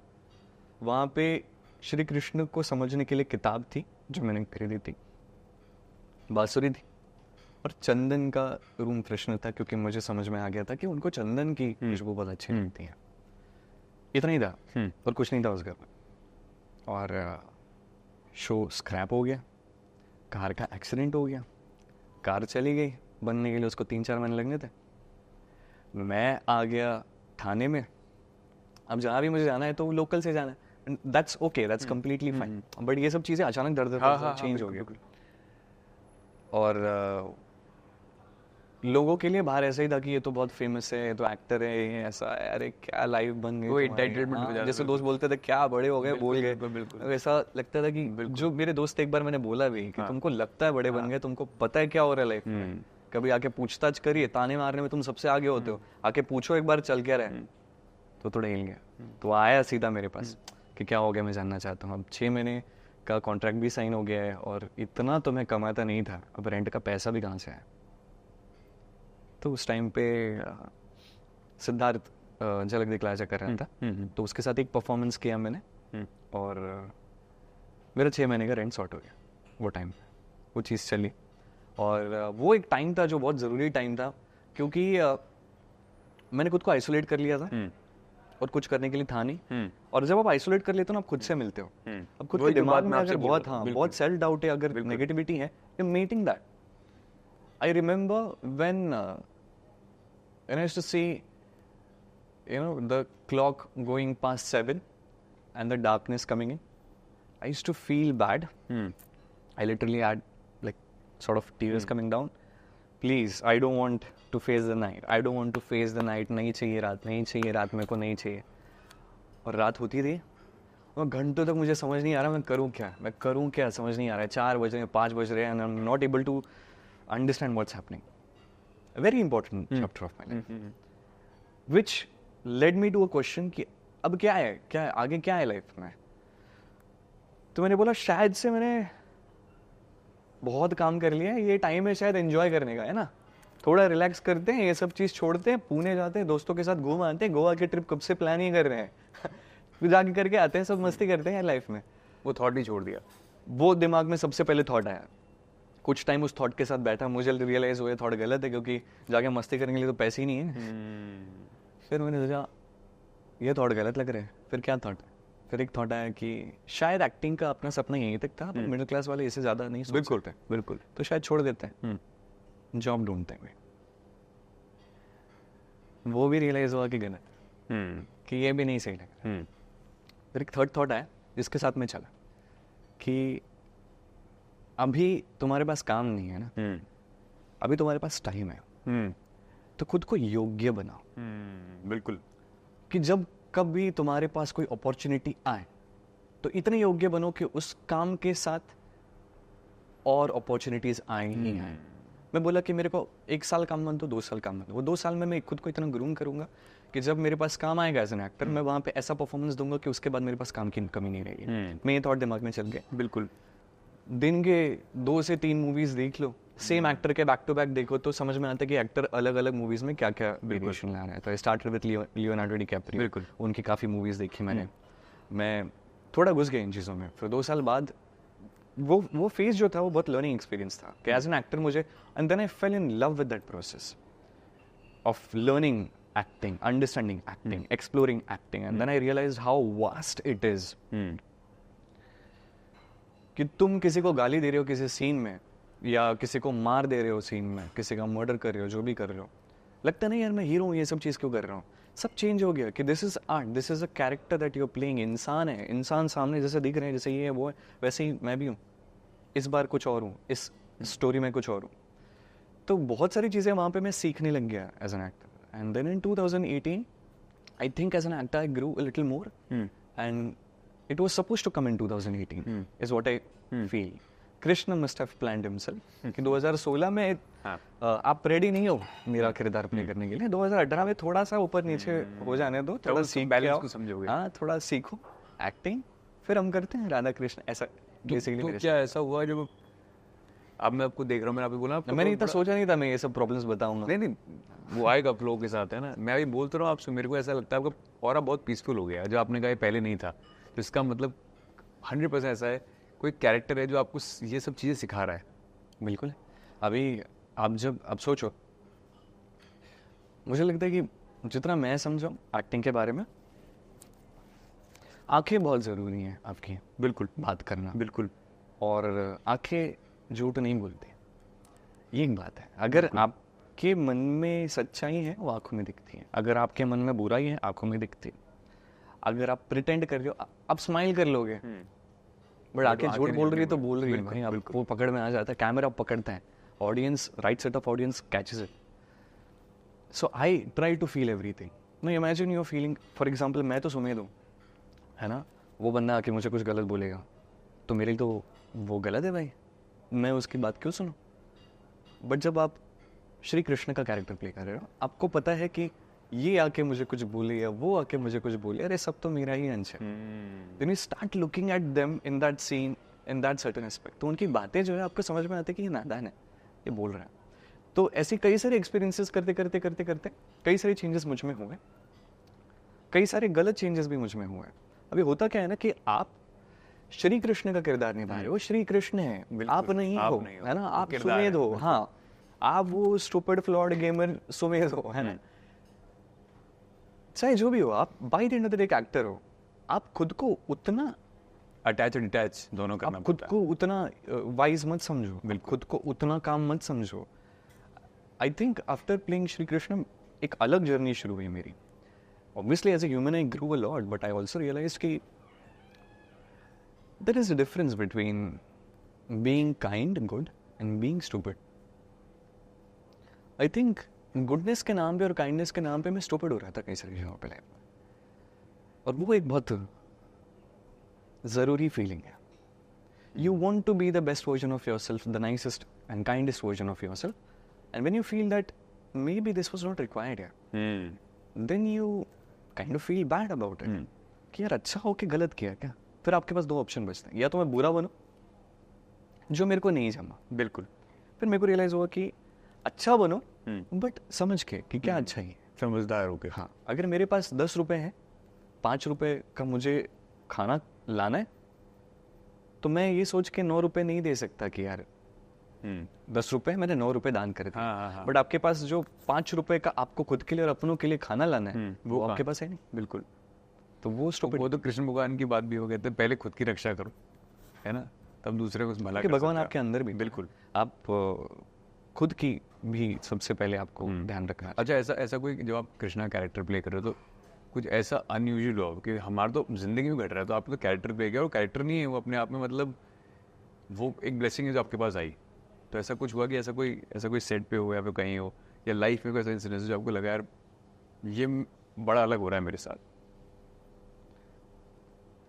S2: वहाँ पे श्री कृष्ण को समझने के लिए किताब थी जो मैंने खरीदी थी, बांसुरी थी और चंदन का रूम फ्रेशनर था, क्योंकि मुझे समझ में आ गया था कि उनको चंदन की खुशबू बहुत अच्छी लगती है। इतना ही था और कुछ नहीं था उस घर में। और शो स्क्रैप हो गया, कार का एक्सीडेंट हो गया, कार चली गई, बनने के लिए उसको 3-4 महीने लगने थे। मैं आ गया थाने में, अब जहाँ भी मुझे जाना है तो लोकल से जाना है, that's okay, that's completely fine. But ये सब चीज़ें अचानक दर चेंज हो गया। और लोगों के लिए बाहर ऐसा ही था कि ये तो बहुत फेमस है, ये तो एक्टर है, ये ऐसा है, अरे क्या लाइफ बन गई
S1: वो
S2: तुम्हारी।
S1: entitlement हो जाता
S2: जैसे
S1: है,
S2: दोस्त बोलते थे क्या बड़े हो गए, बोल गए।
S1: बिल्कुल।
S2: ऐसा लगता था कि जो मेरे दोस्त, एक बार मैंने बोला भी कि तुमको लगता है बड़े बन गए, तुमको पता है क्या हो रहा है लाइफ में, कभी आके पूछताछ करिए, ताने मारने में तुम सबसे आगे होते हो, आके पूछो एक बार चल क्या रहा है। तो थोड़ा हिल गया, तो आया सीधा मेरे पास कि क्या हो गया, मैं जानना चाहता हूँ। अब 6 महीने का कॉन्ट्रैक्ट भी साइन हो गया है और इतना तो मैं कमाता नहीं था, अब रेंट का पैसा भी कहाँ से आया। तो उस टाइम पे सिद्धार्थ झलक दिखलाजा कर रहा था, तो उसके साथ एक परफॉर्मेंस किया मैंने और मेरा 6 महीने का रेंट सॉर्ट हो गया वो टाइम पे। वो चीज़ चली और वो एक टाइम था जो बहुत ज़रूरी टाइम था, क्योंकि मैंने खुद को आइसोलेट कर लिया था और कुछ करने के लिए था नहीं। और जब आप आइसोलेट कर लेते हो ना, आप खुद से मिलते हो। अब खुद के दिमाग में अगर बहुत बहुत सेल्फ डाउट है, अगर नेगेटिविटी है, you meeting that. I remember when I used to see, the clock going past 7 and the darkness coming in, I used to feel bad. I literally had like sort of tears coming down. Please, I don't want to face the night. I don't want to face the night. नहीं चाहिए रात, नहीं चाहिए रात, मेरे को नहीं चाहिए। और रात होती थी और घंटों तक मुझे समझ नहीं आ रहा मैं करूँ क्या समझ नहीं आ रहा है। 4 बज रहे हैं, 5 बज रहे हैं, and I'm not able to understand what's happening. A very important chapter of my life, which led me to a question कि अब क्या है आगे क्या है लाइफ में। तो मैंने बोला शायद से मैंने बहुत काम कर लिया है, ये टाइम है शायद एंजॉय करने का, है ना, थोड़ा रिलैक्स करते हैं, ये सब चीज़ छोड़ते हैं, पुणे जाते हैं, दोस्तों के साथ घूम आते हैं, गोवा की ट्रिप कब से प्लान ही कर रहे हैं फिर जाके करके आते हैं, सब मस्ती करते हैं लाइफ में।
S1: वो थॉट ही छोड़ दिया।
S2: वो दिमाग में सबसे पहले थॉट आया। कुछ टाइम उस थॉट के साथ बैठा, मुझे रियलाइज हुआ थॉट गलत है, क्योंकि जाके मस्ती करने के लिए तो पैसे ही नहीं है। फिर मैंने सोचा ये थॉट गलत लग रहा है, फिर क्या थॉट, फिर एक थॉट आया कि शायद एक्टिंग का अपना सपना यहीं तक था, मिडिल क्लास वाले इससे ज़्यादा नहीं सोच सकते,
S1: बिल्कुल।
S2: तो शायद छोड़ देते हैं, जॉब ढूंढते हैं। वो भी रियलाइज हुआ कि गलत, कि ये भी नहीं सही लग रहा। फिर एक थर्ड थॉट आया जिसके साथ मैं चला कि अभी तुम्हारे पास काम नहीं है ना, अभी तुम्हारे पास टाइम है, तो खुद को योग्य बनाओ।
S1: बिल्कुल।
S2: कि जब कभी तुम्हारे पास कोई अपॉर्चुनिटी आए तो इतने योग्य बनो कि उस काम के साथ और अपॉर्चुनिटीज आए ही आए। मैं बोला कि मेरे को 1 साल काम बन तो 2 साल काम बन, वो 2 साल में मैं खुद को इतना ग्रूम करूंगा कि जब मेरे पास काम आएगा एज एन एक्टर, मैं वहाँ पे ऐसा परफॉर्मेंस दूंगा कि उसके बाद मेरे पास काम की कमी नहीं रहेगी। मैं ये थॉट दिमाग में चल गया।
S1: बिल्कुल।
S2: दिन के 2 से 3 मूवीज देख लो, सेम एक्टर के बैक टू बैक देखो, तो समझ में आता है कि एक्टर अलग अलग मूवीज में क्या क्या वेरिएशन ला रहा है। तो I started with Leonardo DiCaprio.
S1: बिल्कुल।
S2: उनकी काफ़ी मूवीज देखी मैंने, मैं थोड़ा घुस गया इन चीज़ों में। फिर 2 साल बाद वो फेज जो था वो बहुत लर्निंग एक्सपीरियंस था कि एज एन एक्टर मुझे, and then I fell in love with that process of learning acting, understanding acting, exploring acting, and then I realize how vast it is. कि तुम किसी को गाली दे रहे हो किसी सीन में, या किसी को मार दे रहे हो सीन में, किसी का मर्डर कर रहे हो, जो भी कर रहे हो, लगता नहीं यार मैं हीरो हूँ, ये सब चीज़ क्यों कर रहा हूँ। सब चेंज हो गया कि this is art, this is a character that you are playing. इंसान है, इंसान सामने जैसे दिख रहे हैं, जैसे ये है वो है, वैसे ही मैं भी हूँ, इस बार कुछ और हूँ, इस स्टोरी में कुछ और हूँ। तो बहुत सारी चीज़ें वहाँ पे मैं सीखने लग गया as an actor. And then in 2018 I think as an actor I grew a little more, and it was supposed to come in 2018 is what I feel. Krishna must have planned himself कि 2016 में
S1: हाँ।
S2: आप ready नहीं हो मेरा किरदार play करने के लिए, 2018 में थोड़ा सा ऊपर नीचे हो जाने दो, थोड़ा
S1: उस
S2: सीख के
S1: balance
S2: आओ।
S1: को समझोगे।
S2: हाँ, थोड़ा सीखो एक्टिंग, फिर हम करते हैं राधा कृष्ण, ऐसा बेसिकली।
S1: तो क्या ऐसा हुआ जब अब मैं आपको देख रहा हूँ, मैंने आपको बोला आपको
S2: मैंने
S1: तो
S2: इतना
S1: बड़ा-
S2: सोचा नहीं था मैं ये सब प्रॉब्लम्स बताऊंगा।
S1: नहीं नहीं, वो आएगा फ्लो के साथ, है ना। मैं अभी बोलता रहा हूँ आपसे, मेरे को ऐसा लगता है आपका ऑरा बहुत पीसफुल हो गया है। जो आपने कहा ये पहले नहीं था, तो इसका मतलब 100% ऐसा है, कोई कैरेक्टर है जो आपको ये सब चीज़ें सिखा रहा है।
S2: बिल्कुल। अभी आप सोचो, मुझे लगता है कि जितना मैं समझा एक्टिंग के बारे में, आंखें बहुत ज़रूरी हैं आपकी
S1: बिल्कुल
S2: बात करना,
S1: बिल्कुल।
S2: और आंखें झूठ नहीं बोलती, ये एक बात है। अगर आपके मन में सच्चाई है वो आंखों में दिखती है, अगर आपके मन में बुराई है आंखों में दिखती है। अगर आप प्रिटेंड कर रहे हो, आप स्माइल कर लोगे, बट आंखें झूठ बोल रही है तो बोल रही है भाई, आप वो पकड़ में आ जाता है, कैमरा पकड़ता है, audience, right set of audience catches it. So I try to feel everything. No, imagine your feeling, for example मैं तो सुमेध हूँ, है ना, वो बंदा आके मुझे कुछ गलत बोलेगा तो मेरे लिए तो वो गलत है भाई, मैं उसकी बात क्यों सुनूं। बट जब आप श्री कृष्ण का कैरेक्टर प्ले कर रहे हो, आपको पता है कि ये आके मुझे कुछ बोले या वो आके मुझे कुछ बोले, अरे सब तो मेरा ही अंश है। Then you start looking at them in that scene, in that certain aspect, तो उनकी बातें जो है आपको समझ में आती है कि ये नादान है, ये बोल रहा है। तो ऐसे कई सारे एक्सपीरियंसेस करते करते करते करते कई सारे चेंजेस मुझ में हुए, कई सारे गलत चेंजेस भी मुझ में हुए। अभी होता क्या है ना कि आप श्री कृष्ण का किरदार निभा रहे हो, श्री कृष्ण है, आप नहीं हो, है ना, आप सुमेध हो। हाँ, आप वो स्टूपिड फ्लॉड गेमर सुमेध हो, है ना, चाहे जो भी हो, आप by the end of the day एक एक्टर हो। आप खुद को उतना
S1: अटैच और डिटैच दोनों करना
S2: आप खुद
S1: पड़ता
S2: को उतना वाइज मत समझो,
S1: बिल्कुल।
S2: खुद को उतना काम मत समझो। I think after playing Shri Krishna एक अलग जर्नी शुरू हुई मेरी। Obviously as a human I grew a lot, but I also realise कि there is a difference between being kind good and being stupid. I think goodness के नाम पे और काइंडनेस के नाम पे मैं स्टूपिड हो रहा था कई सारी जगहों पे लाइफ में, और वो एक बहुत ज़रूरी फीलिंग है। You want to be the best version of yourself, the nicest and kindest version of yourself. And when you feel that maybe this was not required here, then you kind of feel bad about it. कि यार अच्छा हो कि गलत किया क्या? फिर आपके पास दो ऑप्शन बचते हैं, या तो मैं बुरा बनूं, जो मेरे को नहीं जमा।
S1: बिल्कुल।
S2: फिर मेरे को रियलाइज हुआ कि अच्छा बनो, बट समझ के कि क्या अच्छा ही है।
S1: समझदार हो के।
S2: हाँ, अगर मेरे पास 10 रुपए हैं, 5 रुपए का मुझे खाना लाना है, तो मैं ये सोच के 9 रुपए नहीं दे सकता कि यार 10 रुपए मैंने 9 रुपए दान कर दिए।
S1: हाँ।
S2: बट आपके पास जो 5 रुपए का आपको खुद के लिए और अपनों के लिए खाना लाना है, वो आपके पास है नहीं।
S1: बिल्कुल।
S2: तो वो stupid-
S1: वो तो कृष्ण भगवान की बात भी हो गई थी, पहले खुद की रक्षा करो, है ना, तब दूसरे को भला
S2: कि
S1: कर
S2: भगवान
S1: सकते हो।
S2: आपके अंदर भी
S1: बिल्कुल।
S2: आप खुद की भी सबसे पहले आपको ध्यान रखना है।
S1: अच्छा, ऐसा कोई, जब आप कृष्णा कैरेक्टर प्ले कर रहे हो तो कुछ ऐसा अनयूजुअल हो कि हमारा तो जिंदगी में घट रहा है, तो आपने तो कैरेक्टर प्ले किया, और कैरेक्टर नहीं है वो अपने आप में, मतलब वो एक ब्लेसिंग है जो आपके पास आई। तो ऐसा कुछ हुआ कि ऐसा कोई सेट पे हो या फिर कहीं हो, या लाइफ में कोई ऐसा इंसिडेंस जो आपको लगा यार ये बड़ा अलग हो रहा है मेरे साथ?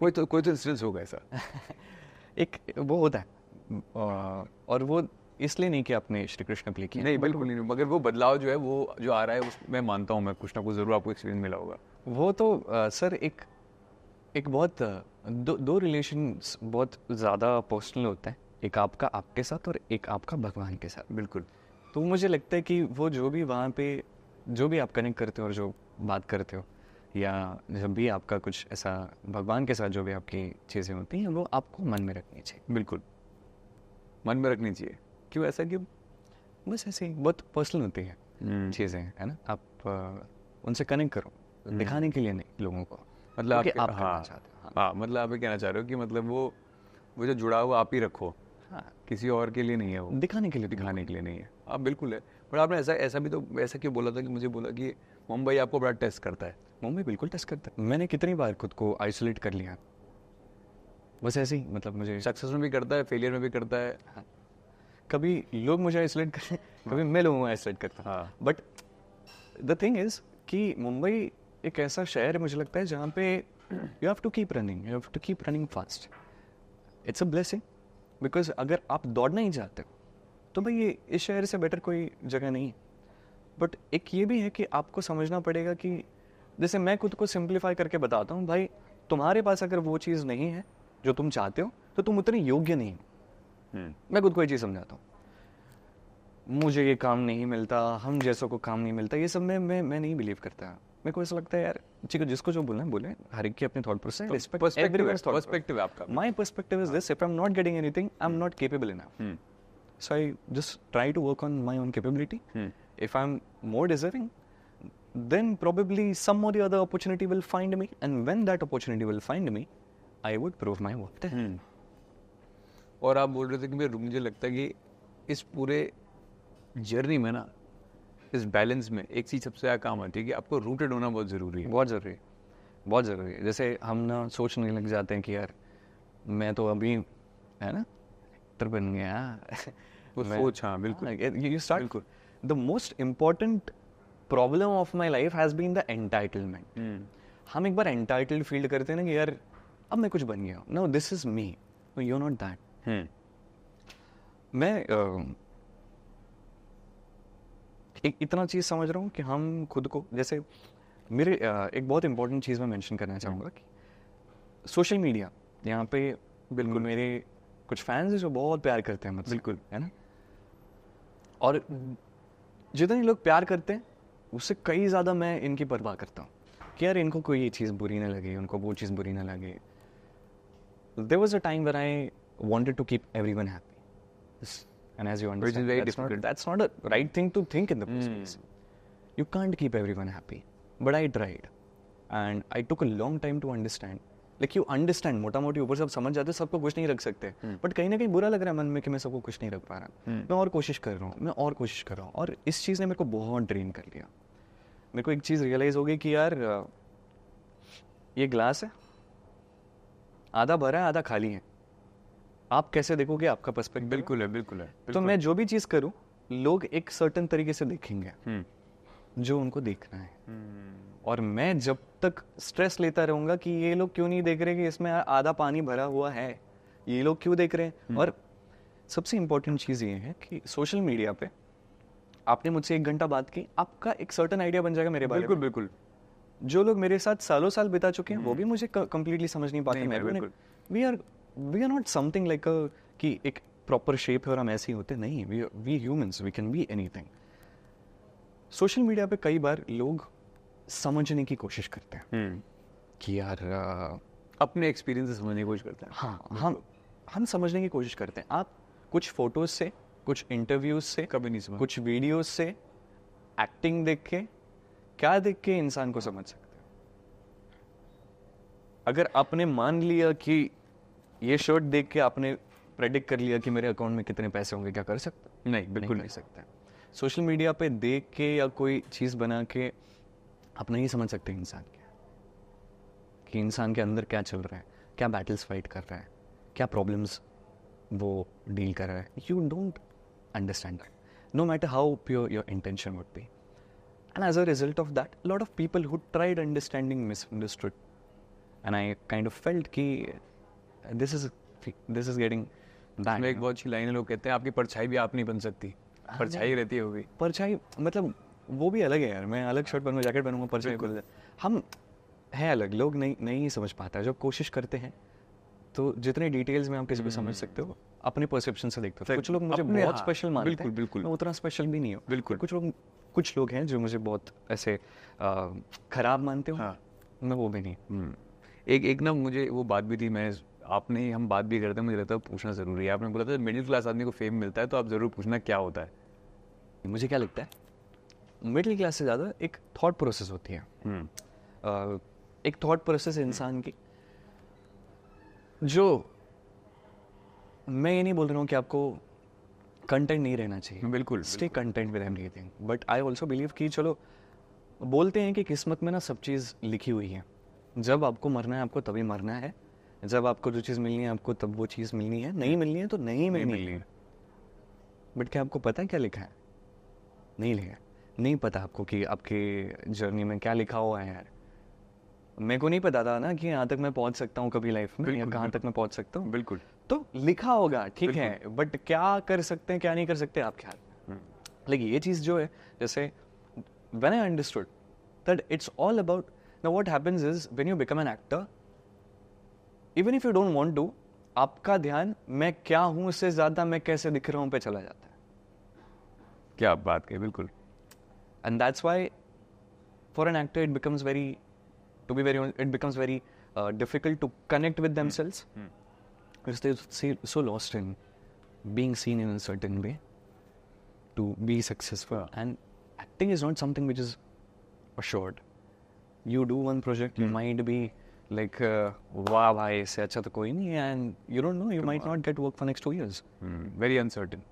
S1: कोई तो इंसिडेंस होगा ऐसा।
S2: एक वो होता है, और वो इसलिए नहीं कि आपने श्री कृष्ण प्ले किया,
S1: नहीं, बिल्कुल नहीं, मगर वो बदलाव जो है वो जो आ रहा है उस मैं मानता हूँ, मैं कुछ ना कुछ जरूर आपको एक्सपीरियंस मिला होगा।
S2: वो तो सर एक बहुत दो रिलेशंस बहुत ज़्यादा पर्सनल होता है, एक आपका आपके साथ और एक आपका भगवान के साथ।
S1: बिल्कुल।
S2: तो मुझे लगता है कि वो जो भी वहाँ पे जो भी आप कनेक्ट करते हो और जो बात करते हो, या जब भी आपका कुछ ऐसा भगवान के साथ जो भी आपकी चीज़ें होती हैं, वो आपको मन में रखनी चाहिए।
S1: बिल्कुल, मन में रखनी चाहिए। क्यों ऐसा, क्यों?
S2: बस ऐसे ही बहुत पर्सनल होती है चीज़ें, है ना। आप उनसे कनेक्ट करो, दिखाने के लिए नहीं लोगों को,
S1: मतलब
S2: क्योंकि
S1: आप
S2: आप करना चाहते हो।
S1: हाँ, मतलब आप ये कहना चाह रहे हो कि मतलब वो जो जुड़ा हुआ आप ही रखो,
S2: हाँ,
S1: किसी और के लिए नहीं है, वो
S2: दिखाने के लिए
S1: दिखाने के लिए नहीं है। आप बिल्कुल है, बट आपने ऐसा भी तो ऐसा क्यों बोला था कि मुझे बोला कि मुंबई आपको बड़ा टेस्ट करता है?
S2: मुंबई बिल्कुल टेस्ट करता है। मैंने कितनी बार खुद को आइसोलेट कर लिया, बस ऐसे ही, मतलब मुझे
S1: सक्सेस में भी करता है, फेलियर में भी करता है।
S2: हाँ, कभी लोग मुझे आइसोलेट करते हैं, कभी मैं लोगों को आइसोलेट करता हूँ।
S1: हाँ।
S2: बट द थिंग इज कि मुंबई एक ऐसा शहर है मुझे लगता है जहाँ पे you have to keep running fast. It's a blessing, because अगर आप दौड़ना ही चाहते हो तो भाई ये इस शहर से बेटर कोई जगह नहीं है। बट एक ये भी है कि आपको समझना पड़ेगा कि जैसे मैं खुद को सिंप्लीफाई करके बताता हूँ, भाई तुम्हारे पास अगर वो चीज़ नहीं है जो तुम चाहते हो तो तुम उतने योग्य नहीं हो। मैं खुद को ये चीज़ समझाता हूँ, मुझे ये काम नहीं मिलता, हम जैसों को काम नहीं मिलता, ये सब मैं नहीं बिलीव करता। मेरे को ऐसा लगता है यार ठीक है, जिसको जो बोलना है बोले, हर एक की अपनी thought process, respect everyone's thought
S1: perspective है आपका।
S2: My perspective is this, if I am not getting anything I am not capable enough, so I just try to work on my own capability. If I'm more deserving, then probably some or the other opportunity will find me, and when that opportunity will find me, I would prove my worth there.
S1: और आप बोल रहे थे कि मुझे लगता है कि इस पूरे जर्नी में ना, इस बैलेंस में एक चीज़ सबसे ज़्यादा काम आती है कि आपको रूटेड होना बहुत ज़रूरी है।
S2: बहुत ज़रूरी है, बहुत ज़रूरी है। जैसे हम ना सोचने लग जाते हैं कि यार मैं तो अभी है ना एक्टर बन गया,
S1: वो सोच, हाँ बिल्कुल।
S2: You start. The most important problem of my life has been the entitlement. हम एक बार entitled फील करते हैं ना कि यार अब मैं कुछ बन गया। No, this is me. No, you're not that. मैं एक इतना चीज़ समझ रहा हूँ कि हम खुद को, जैसे मेरे एक बहुत इंपॉर्टेंट चीज़ मैं मेंशन करना चाहूँगा कि सोशल मीडिया, यहाँ पे बिल्कुल मेरे कुछ फैंस हैं जो बहुत प्यार करते हैं मुझसे,
S1: बिल्कुल,
S2: है ना, और जितने लोग प्यार करते हैं उससे कई ज़्यादा मैं इनकी परवाह करता हूँ कि यार इनको कोई ये चीज़ बुरी ना लगे, उनको वो चीज़ बुरी ना लगे। There was a time when I wanted to keep everyone happy. And as you understand, that's not a right thing to think in the first place. You can't keep everyone happy. But I tried. And I took a long time to understand. Like you understand, मोटा मोटी ऊपर से आप समझ जाते हो सबको खुश नहीं रख सकते, बट कहीं ना कहीं बुरा लग रहा है मन में कि मैं सबको खुश नहीं रख पा रहा। मैं और कोशिश कर रहा हूँ, मैं और कोशिश कर रहा हूँ, और इस चीज़ ने मेरे को बहुत ड्रेन कर लिया। मेरे को एक चीज़ रियलाइज़ हो गई कि यार ये ग्लास है, आधा भरा है आधा खाली है, आप कैसे देखोगे, आपका पर्सपेक्टिव।
S1: बिल्कुल है, बिल्कुल है।
S2: तो मैं जो भी चीज़ करूँ लोग एक सर्टेन तरीके से देखेंगे जो उनको देखना है, और मैं जब तक स्ट्रेस लेता रहूंगा कि ये लोग क्यों नहीं देख रहे कि इसमें आधा पानी भरा हुआ है, ये लोग क्यों देख रहे हैं। और सबसे इम्पोर्टेंट चीज़ ये है कि सोशल मीडिया पे आपने मुझसे 1 घंटा बात की, आपका एक सर्टेन आइडिया बन जाएगा मेरे बारे में।
S1: बिल्कुल बिल्कुल।
S2: जो लोग मेरे साथ सालों साल बिता चुके हैं वो भी मुझे कंप्लीटली समझ नहीं पाते। We are not something like कि एक प्रॉपर शेप है और हम ऐसे ही होते नहीं। We humans, we can be anything. Social media पे कई बार लोग समझने की कोशिश करते हैं कि यार
S1: अपने एक्सपीरियंस से समझने की कोशिश करते हैं।
S2: हाँ, हम समझने की कोशिश करते हैं। आप कुछ फोटोज से, कुछ इंटरव्यूज से,
S1: कभी नहीं समझ,
S2: कुछ वीडियोज से, एक्टिंग देख के, क्या देख के इंसान को समझ सकते हो। अगर आपने मान लिया कि ये शर्ट देख के आपने प्रेडिक्ट कर लिया कि मेरे अकाउंट में कितने पैसे होंगे, क्या कर सकते?
S1: नहीं, बिल्कुल
S2: नहीं कर सकते। सोशल मीडिया पे देख के या कोई चीज़ बना के आप नहीं समझ सकते इंसान क्या, कि इंसान के अंदर क्या चल रहा है, क्या बैटल्स फाइट कर रहा है, क्या प्रॉब्लम्स वो डील कर रहा है। You don't understand that, no matter how pure your intention would be. And as a result of that lot of people who tried understanding misunderstood, and I kind of felt कि this is getting bad.
S1: एक बहुत अच्छी line है, लोग कहते हैं आपकी परछाई भी आप नहीं बन सकती, परछाई रहती है वो भी।
S2: परछाई मतलब वो भी अलग है यार। मैं अलग शर्ट पहनूंगा, जैकेट पहनूंगा, परछाई खुल, हम है अलग। लोग नहीं समझ पाता है। जब कोशिश करते हैं तो जितने डिटेल्स में आप किसी को समझ सकते हो अपने परसेप्शन से देखते हो। कुछ लोग मुझे बहुत स्पेशल मानते हैं, बिल्कुल मैं उतना स्पेशल भी नहीं हूँ, बिल्कुल। कुछ लोग हैं जो मुझे बहुत ऐसे खराब मानते हो, मैं वो भी नहीं।
S1: एक ना मुझे वो बात भी थी, हम बात भी करते हैं, मुझे लगता है पूछना ज़रूरी है। आपने बोला था मिडिल क्लास आदमी को फेम मिलता है, तो आप ज़रूर पूछना क्या होता है।
S2: मुझे क्या लगता है, मिडिल क्लास से ज़्यादा एक थॉट प्रोसेस होती है। एक थॉट प्रोसेस इंसान की, जो मैं ये नहीं बोल रहा हूँ कि आपको कंटेंट नहीं रहना चाहिए,
S1: बिल्कुल
S2: stay content with everything, but I also believe कि चलो बोलते हैं कि किस्मत में ना सब चीज़ लिखी हुई है। जब आपको मरना है आपको तभी मरना है, जब आपको जो चीज़ मिलनी है आपको तब वो चीज़ मिलनी है, नहीं मिलनी है तो नहीं मिलनी है। बट क्या आपको पता है क्या लिखा है? नहीं लिखा, नहीं पता आपको कि आपके जर्नी में क्या लिखा हुआ है यार। मेरे को नहीं पता था ना कि यहाँ तक मैं पहुँच सकता हूँ कभी लाइफ में, या कहाँ तक मैं पहुँच सकता हूँ।
S1: बिल्कुल।
S2: तो लिखा होगा, ठीक है, बट क्या कर सकते हैं क्या नहीं कर सकते आपके हाथ में। लेकिन ये चीज़ जो है, जैसे when I understood that it's all about, now what happens is when you become an actor, even if you don't want to, आपका ध्यान मैं क्या हूँ उससे ज़्यादा मैं कैसे दिख रहा हूँ पे चला जाता है।
S1: क्या बात कही, बिल्कुल।
S2: And that's why for an actor it becomes very, to be very honest, it becomes very difficult to connect with themselves because they're so lost in being seen in a certain way to be successful. And acting is not something which is assured. You do one project, you might be like, वाह भाई इससे अच्छा तो कोई नहीं है, and you don't know, you might not get work for next 2 years.
S1: Very uncertain.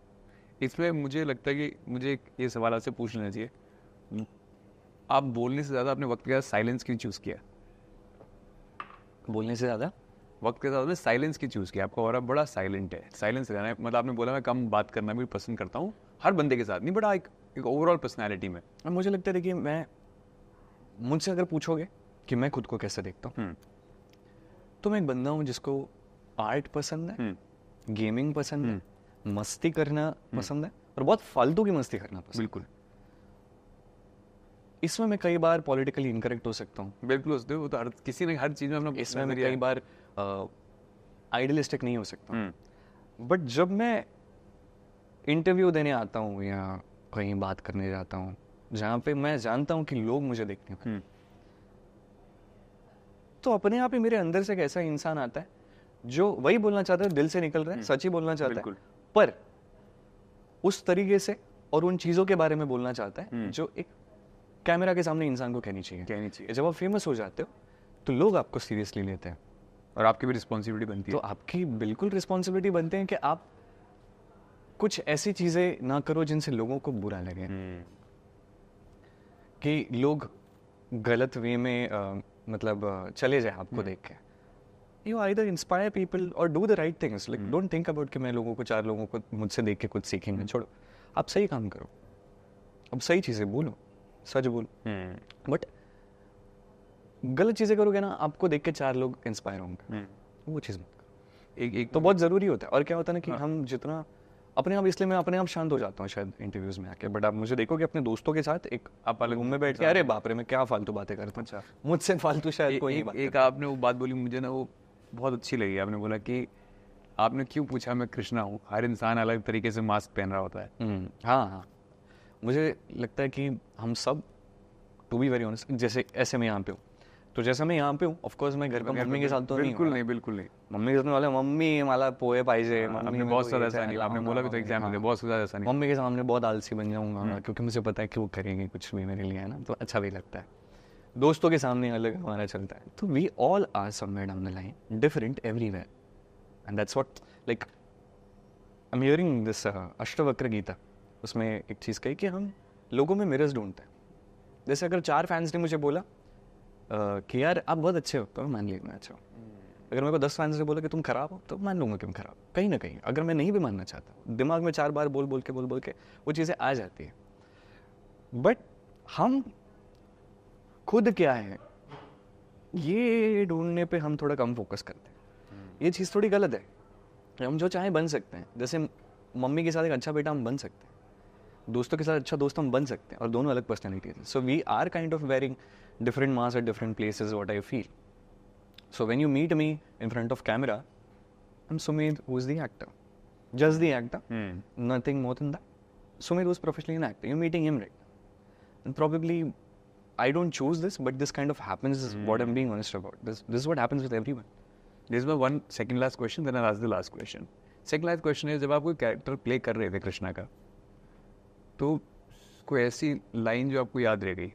S1: इसमें मुझे लगता है कि मुझे ये सवाल आपसे पूछ लेना चाहिए, आप बोलने से ज़्यादा अपने वक्त के साथ साइलेंस क्यों चूज़ किया?
S2: बोलने से ज़्यादा
S1: वक्त के साथ आपने साइलेंस क्यों चूज़ किया? आपका ऑरा बड़ा साइलेंट है, साइलेंस रहना है, मतलब आपने बोला मैं कम बात करना भी पसंद करता हूँ, हर बंदे के साथ नहीं, बड़ा एक ओवरऑल पर्सनैलिटी में।
S2: और मुझे लगता है, देखिए, मैं मुझसे अगर पूछोगे कि मैं खुद को कैसे देखता हूँ, तो मैं एक बंदा हूँ जिसको आर्ट पसंद है, गेमिंग पसंद है, मस्ती करना पसंद है, और बहुत फालतू की मस्ती करना पसंद।
S1: बिल्कुल।
S2: इसमें मैं कई बार पॉलिटिकली इनकरेक्ट हो सकता हूँ,
S1: बिल्कुल उसने वो तो किसी ने हर चीज़ में अपना
S2: इसमें मैं कई बार आइडियलिस्टिक नहीं हो सकता, बट जब मैं इंटरव्यू देने आता हूँ या कहीं बात करने जाता हूँ जहाँ पे मैं जानता हूँ कि लोग मुझे देखते हैं, तो अपने आप ही मेरे अंदर से एक ऐसा इंसान आता है जो वही बोलना चाहता है, दिल से निकल रहा है, सच ही बोलना चाहता है, पर उस तरीके से और उन चीज़ों के बारे में बोलना चाहता है जो एक कैमरा के सामने इंसान को कहनी चाहिए। जब आप फेमस हो जाते हो तो लोग आपको सीरियसली लेते हैं,
S1: और आपकी भी रिस्पॉन्सिबिलिटी बनती है।
S2: तो आपकी बिल्कुल रिस्पॉन्सिबिलिटी बनते हैं कि आप कुछ ऐसी चीज़ें ना करो जिनसे लोगों को बुरा लगे, कि लोग गलत वे में मतलब चले जाए आपको देख के। यू आइदर इंस्पायर पीपल और do the right things, like don't think about कि मैं लोगों को, 4 लोगों को मुझसे देख के कुछ सीखेंगे, छोड़ो, आप सही काम करो, अब सही चीज़ें बोलो, सच बोलो, बट गलत चीज़ें करोगे ना, आपको देख के 4 लोग इंस्पायर होंगे, वो चीज़ मत करो। एक तो बहुत ज़रूरी होता है। और क्या होता है ना कि हम जितना अपने आप, इसलिए मैं अपने आप शांत हो जाता हूँ शायद इंटरव्यूज़ में आके, बट आप मुझे देखोगे अपने दोस्तों के साथ एक आप अलग रूम में बैठ के, अरे बाप रे मैं क्या फालतू बातें करता हूँ, मुझसे फालतू शायद कोई नहीं बात।
S1: एक आपने वो बात बोली मुझे ना, वो बहुत अच्छी लगी। आपने बोला कि आपने क्यों पूछा मैं कृष्णा हूँ, हर इंसान अलग तरीके से मास्क पहन रहा होता है।
S2: हाँ, मुझे लगता है कि हम सब, टू बी वेरी ऑनेस्ट, जैसे ऐसे मैं यहाँ पे हूँ, तो जैसा मैं यहाँ पे हूँ, ऑफ कोर्स मैं घर पे मम्मी के साथ तो
S1: बिल्कुल नहीं, बिल्कुल नहीं।
S2: मम्मी के सामने वाले, मम्मी मला पोहे पाहिजे,
S1: आपने बहुत सारा ऐसा नहीं, आपने बोला भी तो एग्जाम में बहुत सारा ऐसा नहीं।
S2: मम्मी के सामने बहुत आलसी बन जाऊंगा क्योंकि मुझे पता है कि वो करेंगे कुछ भी मेरे लिए, है ना, तो अच्छा भी लगता है। दोस्तों के सामने अलग हमारा चलता है, तो we all are somewhere down the line different everywhere, and that's what, like I am hearing this Ashtavakra Gita, उसमें एक चीज़ कही कि हम लोगों में मिरर्स ढूंढते हैं। जैसे अगर 4 फैंस ने मुझे बोला कि यार आप बहुत अच्छे हो, तो मैं मान लिया मैं अच्छा हूँ। अगर मेरे को 10 फैंस ने बोला कि तुम खराब हो, तो मान लूंगा कि मैं खराब, कहीं ना कहीं अगर मैं नहीं भी मानना चाहता, दिमाग में 4 बार बोल बोल के वो चीज़ें आ जाती है। बट हम खुद क्या है ये ढूंढने पे हम थोड़ा कम फोकस करते हैं, ये चीज़ थोड़ी गलत है। हम जो चाहें बन सकते हैं, जैसे मम्मी के साथ एक अच्छा बेटा हम बन सकते हैं, दोस्तों के साथ अच्छा दोस्त हम बन सकते हैं, और दोनों अलग पर्सनैलिटीज हैं। So we are kind of wearing different mass at different places, what I feel. So when you meet me in front of camera, I'm Sumit, who's the actor, just the actor, nothing more than that. Sumit was professionally an actor, you're meeting him right now, and probably I don't choose this, but this kind of happens, is what I'm being honest about. This is what happens with everyone.
S1: This is my one second last question, then I'll ask the last question. Second last question is, जब आप कोई character play कर रहे थे कृष्णा का, तो कोई ऐसी लाइन जो आपको याद रह गई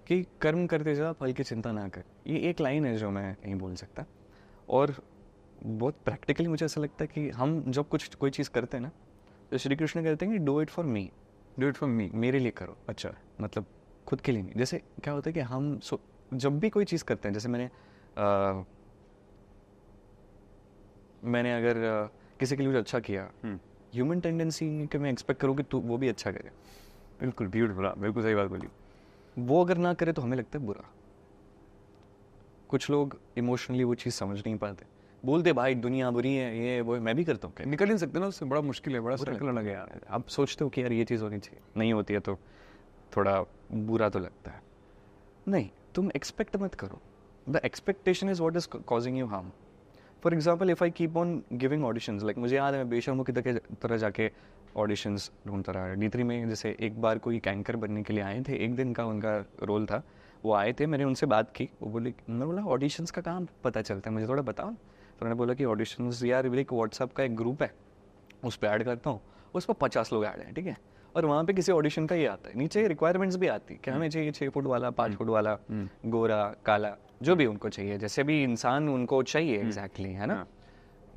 S2: कि कर्म करते जा फल की चिंता ना कर, ये एक लाइन है जो मैं नहीं बोल सकता। और बहुत प्रैक्टिकली मुझे ऐसा लगता है कि हम जब कोई चीज़ करते हैं ना, तो श्री कृष्ण कहते हैं कि do it for me,
S1: do it for me,
S2: मेरे लिए करो। अच्छा, मतलब खुद के लिए नहीं। जैसे क्या होता है कि हम जब भी कोई चीज़ करते हैं, जैसे मैंने अगर किसी के लिए अच्छा किया, ह्यूमन टेंडेंसी कि मैं एक्सपेक्ट करूँ कि तू वो भी अच्छा करे।
S1: बिल्कुल ब्यूटीफुल, बिल्कुल सही बात बोली।
S2: वो अगर ना करे तो हमें लगता है बुरा। कुछ लोग इमोशनली वो चीज़ समझ नहीं पाते, बोलते भाई दुनिया बुरी है, ये वो, मैं भी करता हूँ।
S1: निकल नहीं सकते ना उससे, बड़ा मुश्किल है, बड़ा सर्कल लगे यार।
S2: आप सोचते हो कि यार ये चीज़ होनी चाहिए, नहीं होती है तो थोड़ा बुरा तो लगता है। नहीं, तुम एक्सपेक्ट मत करो। The expectation is what is causing you harm. For example if I keep on giving auditions, like मुझे याद है मैं बेशर्मों की तरह जाके ऑडिशंस ढूंढता रहा। D3 में जैसे एक बार कोई कैंकर बनने के लिए आए थे, एक दिन का उनका रोल था, वो आए थे, मैंने उनसे बात की, वो बोले, मैं बोला ऑडिशंस का काम पता चलता है, मुझे थोड़ा बताओ। तो उन्होंने बोला कि ऑडिशंस यार एक व्हाट्सअप का एक ग्रुप है, उस पर ऐड करता हूँ, उस पर 50 लोग ऐड हैं, ठीक है, और वहाँ पे किसी ऑडिशन का ही आता है, नीचे रिक्वायरमेंट्स भी आती है कि हमें चाहिए 6 फुट वाला, 5 फुट वाला, गोरा काला, जो भी उनको चाहिए, जैसे भी इंसान उनको चाहिए एग्जैक्टली, है ना,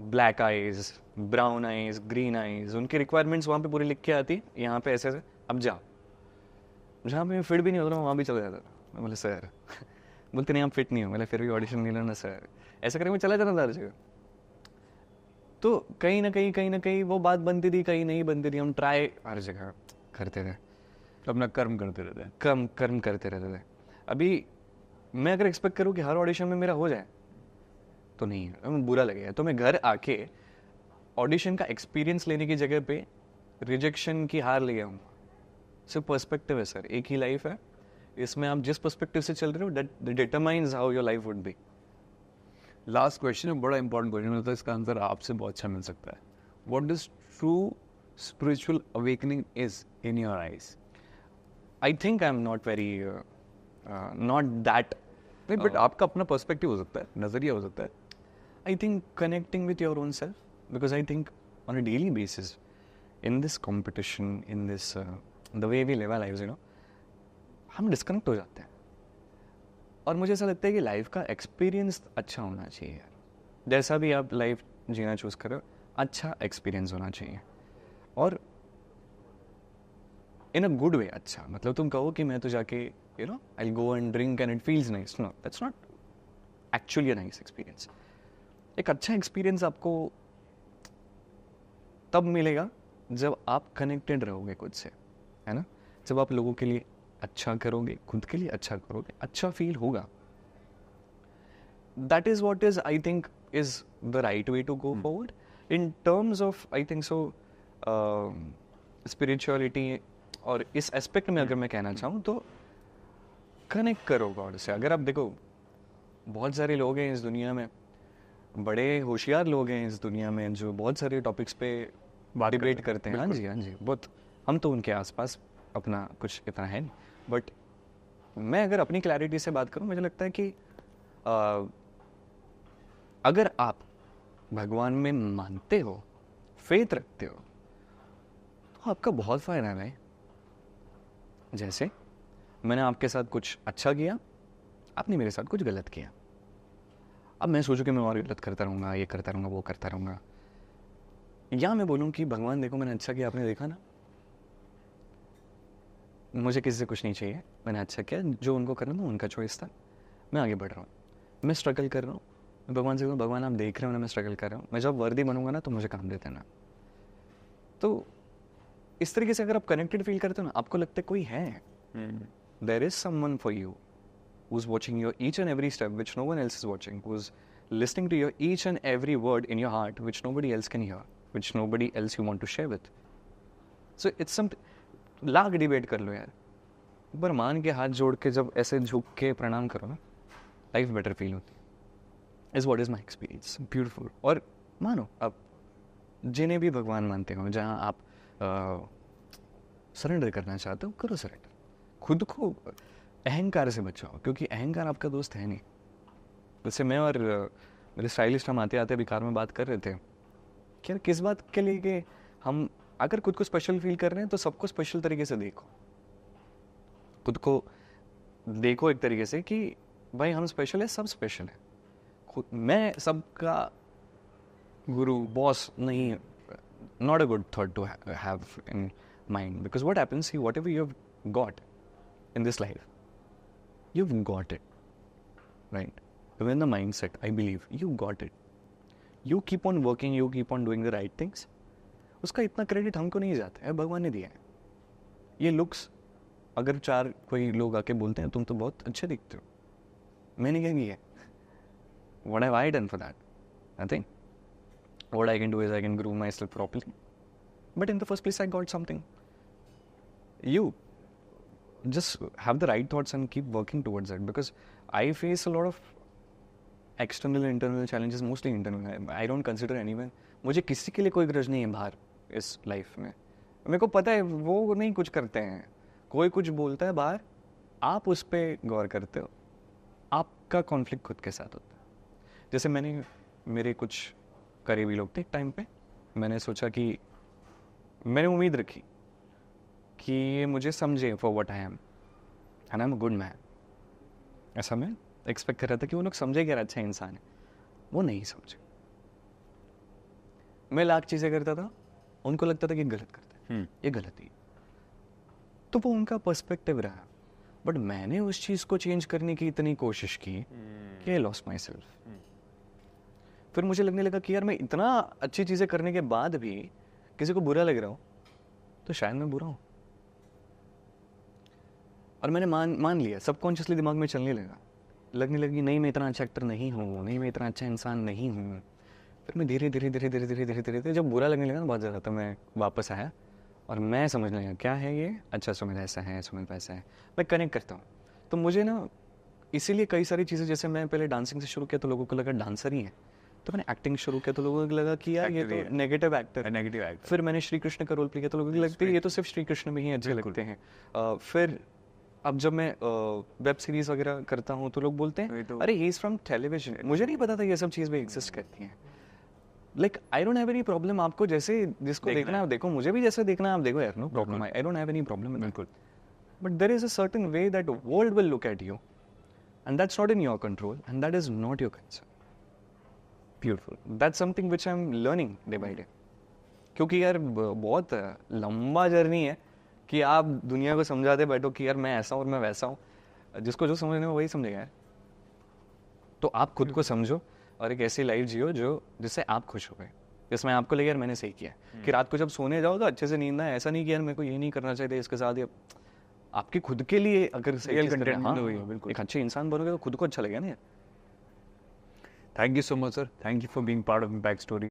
S2: black eyes, brown eyes, green eyes, उनकी रिक्वायरमेंट्स वहाँ पे पूरी लिख के आती, यहाँ पे ऐसे अब जाओ। जहाँ पे मैं फिट भी नहीं होता वहाँ भी चला जाता था। मैं बोले सर बोलते नहीं आप फिट नहीं हो, बोले फिर भी ऑडिशन नहीं लेना सर, ऐसा करके मैं चला जाता था हर जगह। तो कहीं ना कहीं वो बात बनती थी, कहीं नहीं बनती थी, हम ट्राई हर जगह करते थे,
S1: अपना कर्म करते रहते हैं।
S2: कर्म करते रहते थे। अभी मैं अगर एक्सपेक्ट करूँ कि हर ऑडिशन में मेरा हो जाए तो नहीं है, हमें बुरा लगेगा। तो मैं घर आके ऑडिशन का एक्सपीरियंस लेने की जगह पे रिजेक्शन की हार ले आऊँ। सिर्फ पर्सपेक्टिव है सर, एक ही लाइफ है, इसमें आप जिस पर्सपेक्टिव से चल रहे हो that determines how your life would be.
S1: Last question है, बड़ा इंपॉर्टेंट क्वेश्चन होता है, इसका आंसर आपसे बहुत अच्छा मिल सकता है। What does true spiritual awakening is in your eyes?
S2: I think I am not very not that,
S1: नहीं, बट आपका अपना पर्सपेक्टिव हो सकता है, नजरिया हो सकता है।
S2: I think connecting with your own self, because I think on a daily basis, in this competition, in this the way we live our lives, हम डिस्कनेक्ट हो जाते हैं। और मुझे ऐसा लगता है कि लाइफ का एक्सपीरियंस अच्छा होना चाहिए यार, जैसा भी आप लाइफ जीना चूज करो, अच्छा एक्सपीरियंस होना चाहिए, और इन अ गुड वे। अच्छा मतलब तुम कहो कि मैं तो जाके I go and drink and it feels nice, no that's not actually a nice experience. एक अच्छा एक्सपीरियंस आपको तब मिलेगा जब आप कनेक्टेड रहोगे खुद से, है ना, जब आप लोगों के लिए अच्छा करोगे, खुद के लिए अच्छा करोगे, अच्छा फील होगा। That is what is I think is the right way to go forward in terms of, I think so, spirituality. और इस एस्पेक्ट में अगर मैं कहना चाहूँ तो कनेक्ट करो गॉड से। अगर आप देखो, बहुत सारे लोग हैं इस दुनिया में, बड़े होशियार लोग हैं इस दुनिया में, जो बहुत सारे टॉपिक्स पे डिबेट करते हैं। हाँ जी, हाँ जी, बहुत। हम तो उनके आसपास अपना कुछ इतना है नहीं, बट मैं अगर अपनी क्लैरिटी से बात करूं, मुझे लगता है कि अगर आप भगवान में मानते हो, फेथ रखते हो, तो आपका बहुत फायदा है भाई। जैसे मैंने आपके साथ कुछ अच्छा किया, आपने मेरे साथ कुछ गलत किया, अब मैं सोचूं कि मैं और गलत करता रहूँगा, ये करता रहूँगा, वो करता रहूँगा, या मैं बोलूँ कि भगवान देखो मैंने अच्छा किया, आपने देखा ना, मुझे किसी से कुछ नहीं चाहिए, मैंने अच्छा किया, जो उनको करना था उनका चॉइस था, मैं आगे बढ़ रहा हूँ, मैं स्ट्रगल कर रहा हूँ, मैं भगवान से कहूँ भगवान आप देख रहे हो ना मैं स्ट्रगल कर रहा हूँ, मैं जब वर्दी बनूंगा ना तो मुझे काम देते ना। तो इस तरीके से अगर आप कनेक्टेड फील करते हो ना, आपको लगता है कोई है, there is someone for you who's watching your each and every step which no one else is watching, who's listening to your each and every word in your heart which nobody else can hear, which nobody else you want to share with. So it's some lakh debate कर लो यार, पर मान के हाथ जोड़ के जब ऐसे झुक के प्रणाम करो ना, लाइफ बेटर फील होती है। Is what is my experience. Beautiful. और मानो अब जिन्हें भी भगवान मानते हो, जहाँ आप सरेंडर करना चाहते हो, करो सरेंडर। खुद को अहंकार से बचाओ, क्योंकि अहंकार आपका दोस्त है नहीं। जैसे मैं और मेरे स्टाइलिस्ट हम आते आते अभी कार में बात कर रहे थे कि यार किस बात के लिए कि हम अगर खुद को स्पेशल फील कर रहे हैं तो सबको स्पेशल तरीके से देखो, खुद को देखो एक तरीके से कि भाई हम स्पेशल है, सब स्पेशल है। खुद मैं सबका गुरु बॉस नहीं, not a good thought to have in mind, because what happens, whatever you have got in this life, you've got it, right? When the mindset, I believe you got it, you keep on working, you keep on doing the right things, उसका इतना credit हमको नहीं जाता है, भगवान ने दिया है। ये लुक्स अगर चार कोई लोग आके बोलते हैं तुम तो बहुत अच्छे दिखते हो, मैंने क्या किया, what have I done for that? Nothing. What I can do is I can groom myself properly. But in the first place, I got something. You just have the right thoughts and keep working towards it, because I face a lot of external and internal challenges, mostly internal. I don't consider anyone. मुझे किसी के लिए कोई grudge नहीं है बाहर इस life में. मेरे को पता है वो नहीं कुछ करते हैं. कोई कुछ बोलता है बाहर, आप उस पर गौर करते हो. आपका कॉन्फ्लिक्ट खुद के साथ होता है. जैसे मैंने मेरे कुछ करीबी लोग थे एक टाइम पे, मैंने सोचा कि मैंने उम्मीद रखी कि ये मुझे समझे for what I am and I am a good man. ऐसा मैं एक्सपेक्ट कर रहा था कि वो लोग समझे कि यार अच्छा इंसान है. वो नहीं समझे. मैं लाख चीज़ें करता था, उनको लगता था कि गलत करता है, ये गलत ही. तो वो उनका पर्सपेक्टिव रहा. बट मैंने उस चीज़ को चेंज करने की इतनी कोशिश की कि आई लॉस्ट माई सेल्फ. फिर मुझे लगने लगा कि यार मैं इतना अच्छी चीज़ें करने के बाद भी किसी को बुरा लग रहा हूँ, तो शायद मैं बुरा हूँ. और मैंने मान लिया, सबकॉन्शियसली दिमाग में चलने लगने लगी नहीं मैं इतना अच्छा एक्टर नहीं हूँ, नहीं मैं इतना अच्छा इंसान नहीं हूँ. फिर मैं धीरे धीरे जब बुरा लगने लगा ना बहुत ज़्यादा, तो मैं वापस आया और मैं समझने लगा क्या है ये. अच्छा सुमित ऐसा है, सुमित वैसा है. मैं कनेक्ट करता हूँ. तो मुझे ना इसीलिए कई सारी चीज़ें, जैसे मैं पहले डांसिंग से शुरू किया तो लोगों को लगा डांसर ही है. तो मैंने एक्टिंग शुरू किया तो लोगों को लगा कि यार ये तो नेगेटिव एक्टर है.
S1: Negative actor.
S2: फिर मैंने श्री कृष्ण का रोल प्ले किया तो लोगों को लगता है ये तो सिर्फ श्री कृष्ण में ही अच्छे लगते हैं. फिर अब जब मैं वेब सीरीज वगैरह करता हूँ तो लोग बोलते हैं अरे ही इज फ्रॉम टेलीविजन. मुझे नहीं पता था ये सब चीज़ भी एग्जिस्ट करती हैं. Like I don't have any problem. आपको जैसे जिसको देखना है आप देखो, मुझे भी जैसे देखना है आप देखो यार, no problem. I don't have any problem. बिल्कुल. But there is a certain way that world will look at you and that's not in your control and that is not your concern. Beautiful. That's something which I am learning day by day. क्योंकि यार बहुत लंबा journey है कि आप दुनिया को समझाते बैठो कि यार मैं ऐसा हूँ और मैं वैसा हूँ. जिसको जो समझने में वही समझेगा यार. तो आप खुद को समझो और एक ऐसी लाइफ जियो जो जिससे आप खुश हो गए, जिसमें आपको लगे यार मैंने सही किया. कि रात को जब सोने जाओ तो अच्छे से नींद आए. ऐसा नहीं कि यार मेरे को ये नहीं करना चाहिए इसके साथ. ये आपके खुद के लिए अगर सही कंटेंट, हाँ, बिल्कुल एक अच्छे इंसान बनोगे तो खुद को अच्छा लगेगा ना यार.
S1: Thank you so much sir. Thank you for being part of impact story.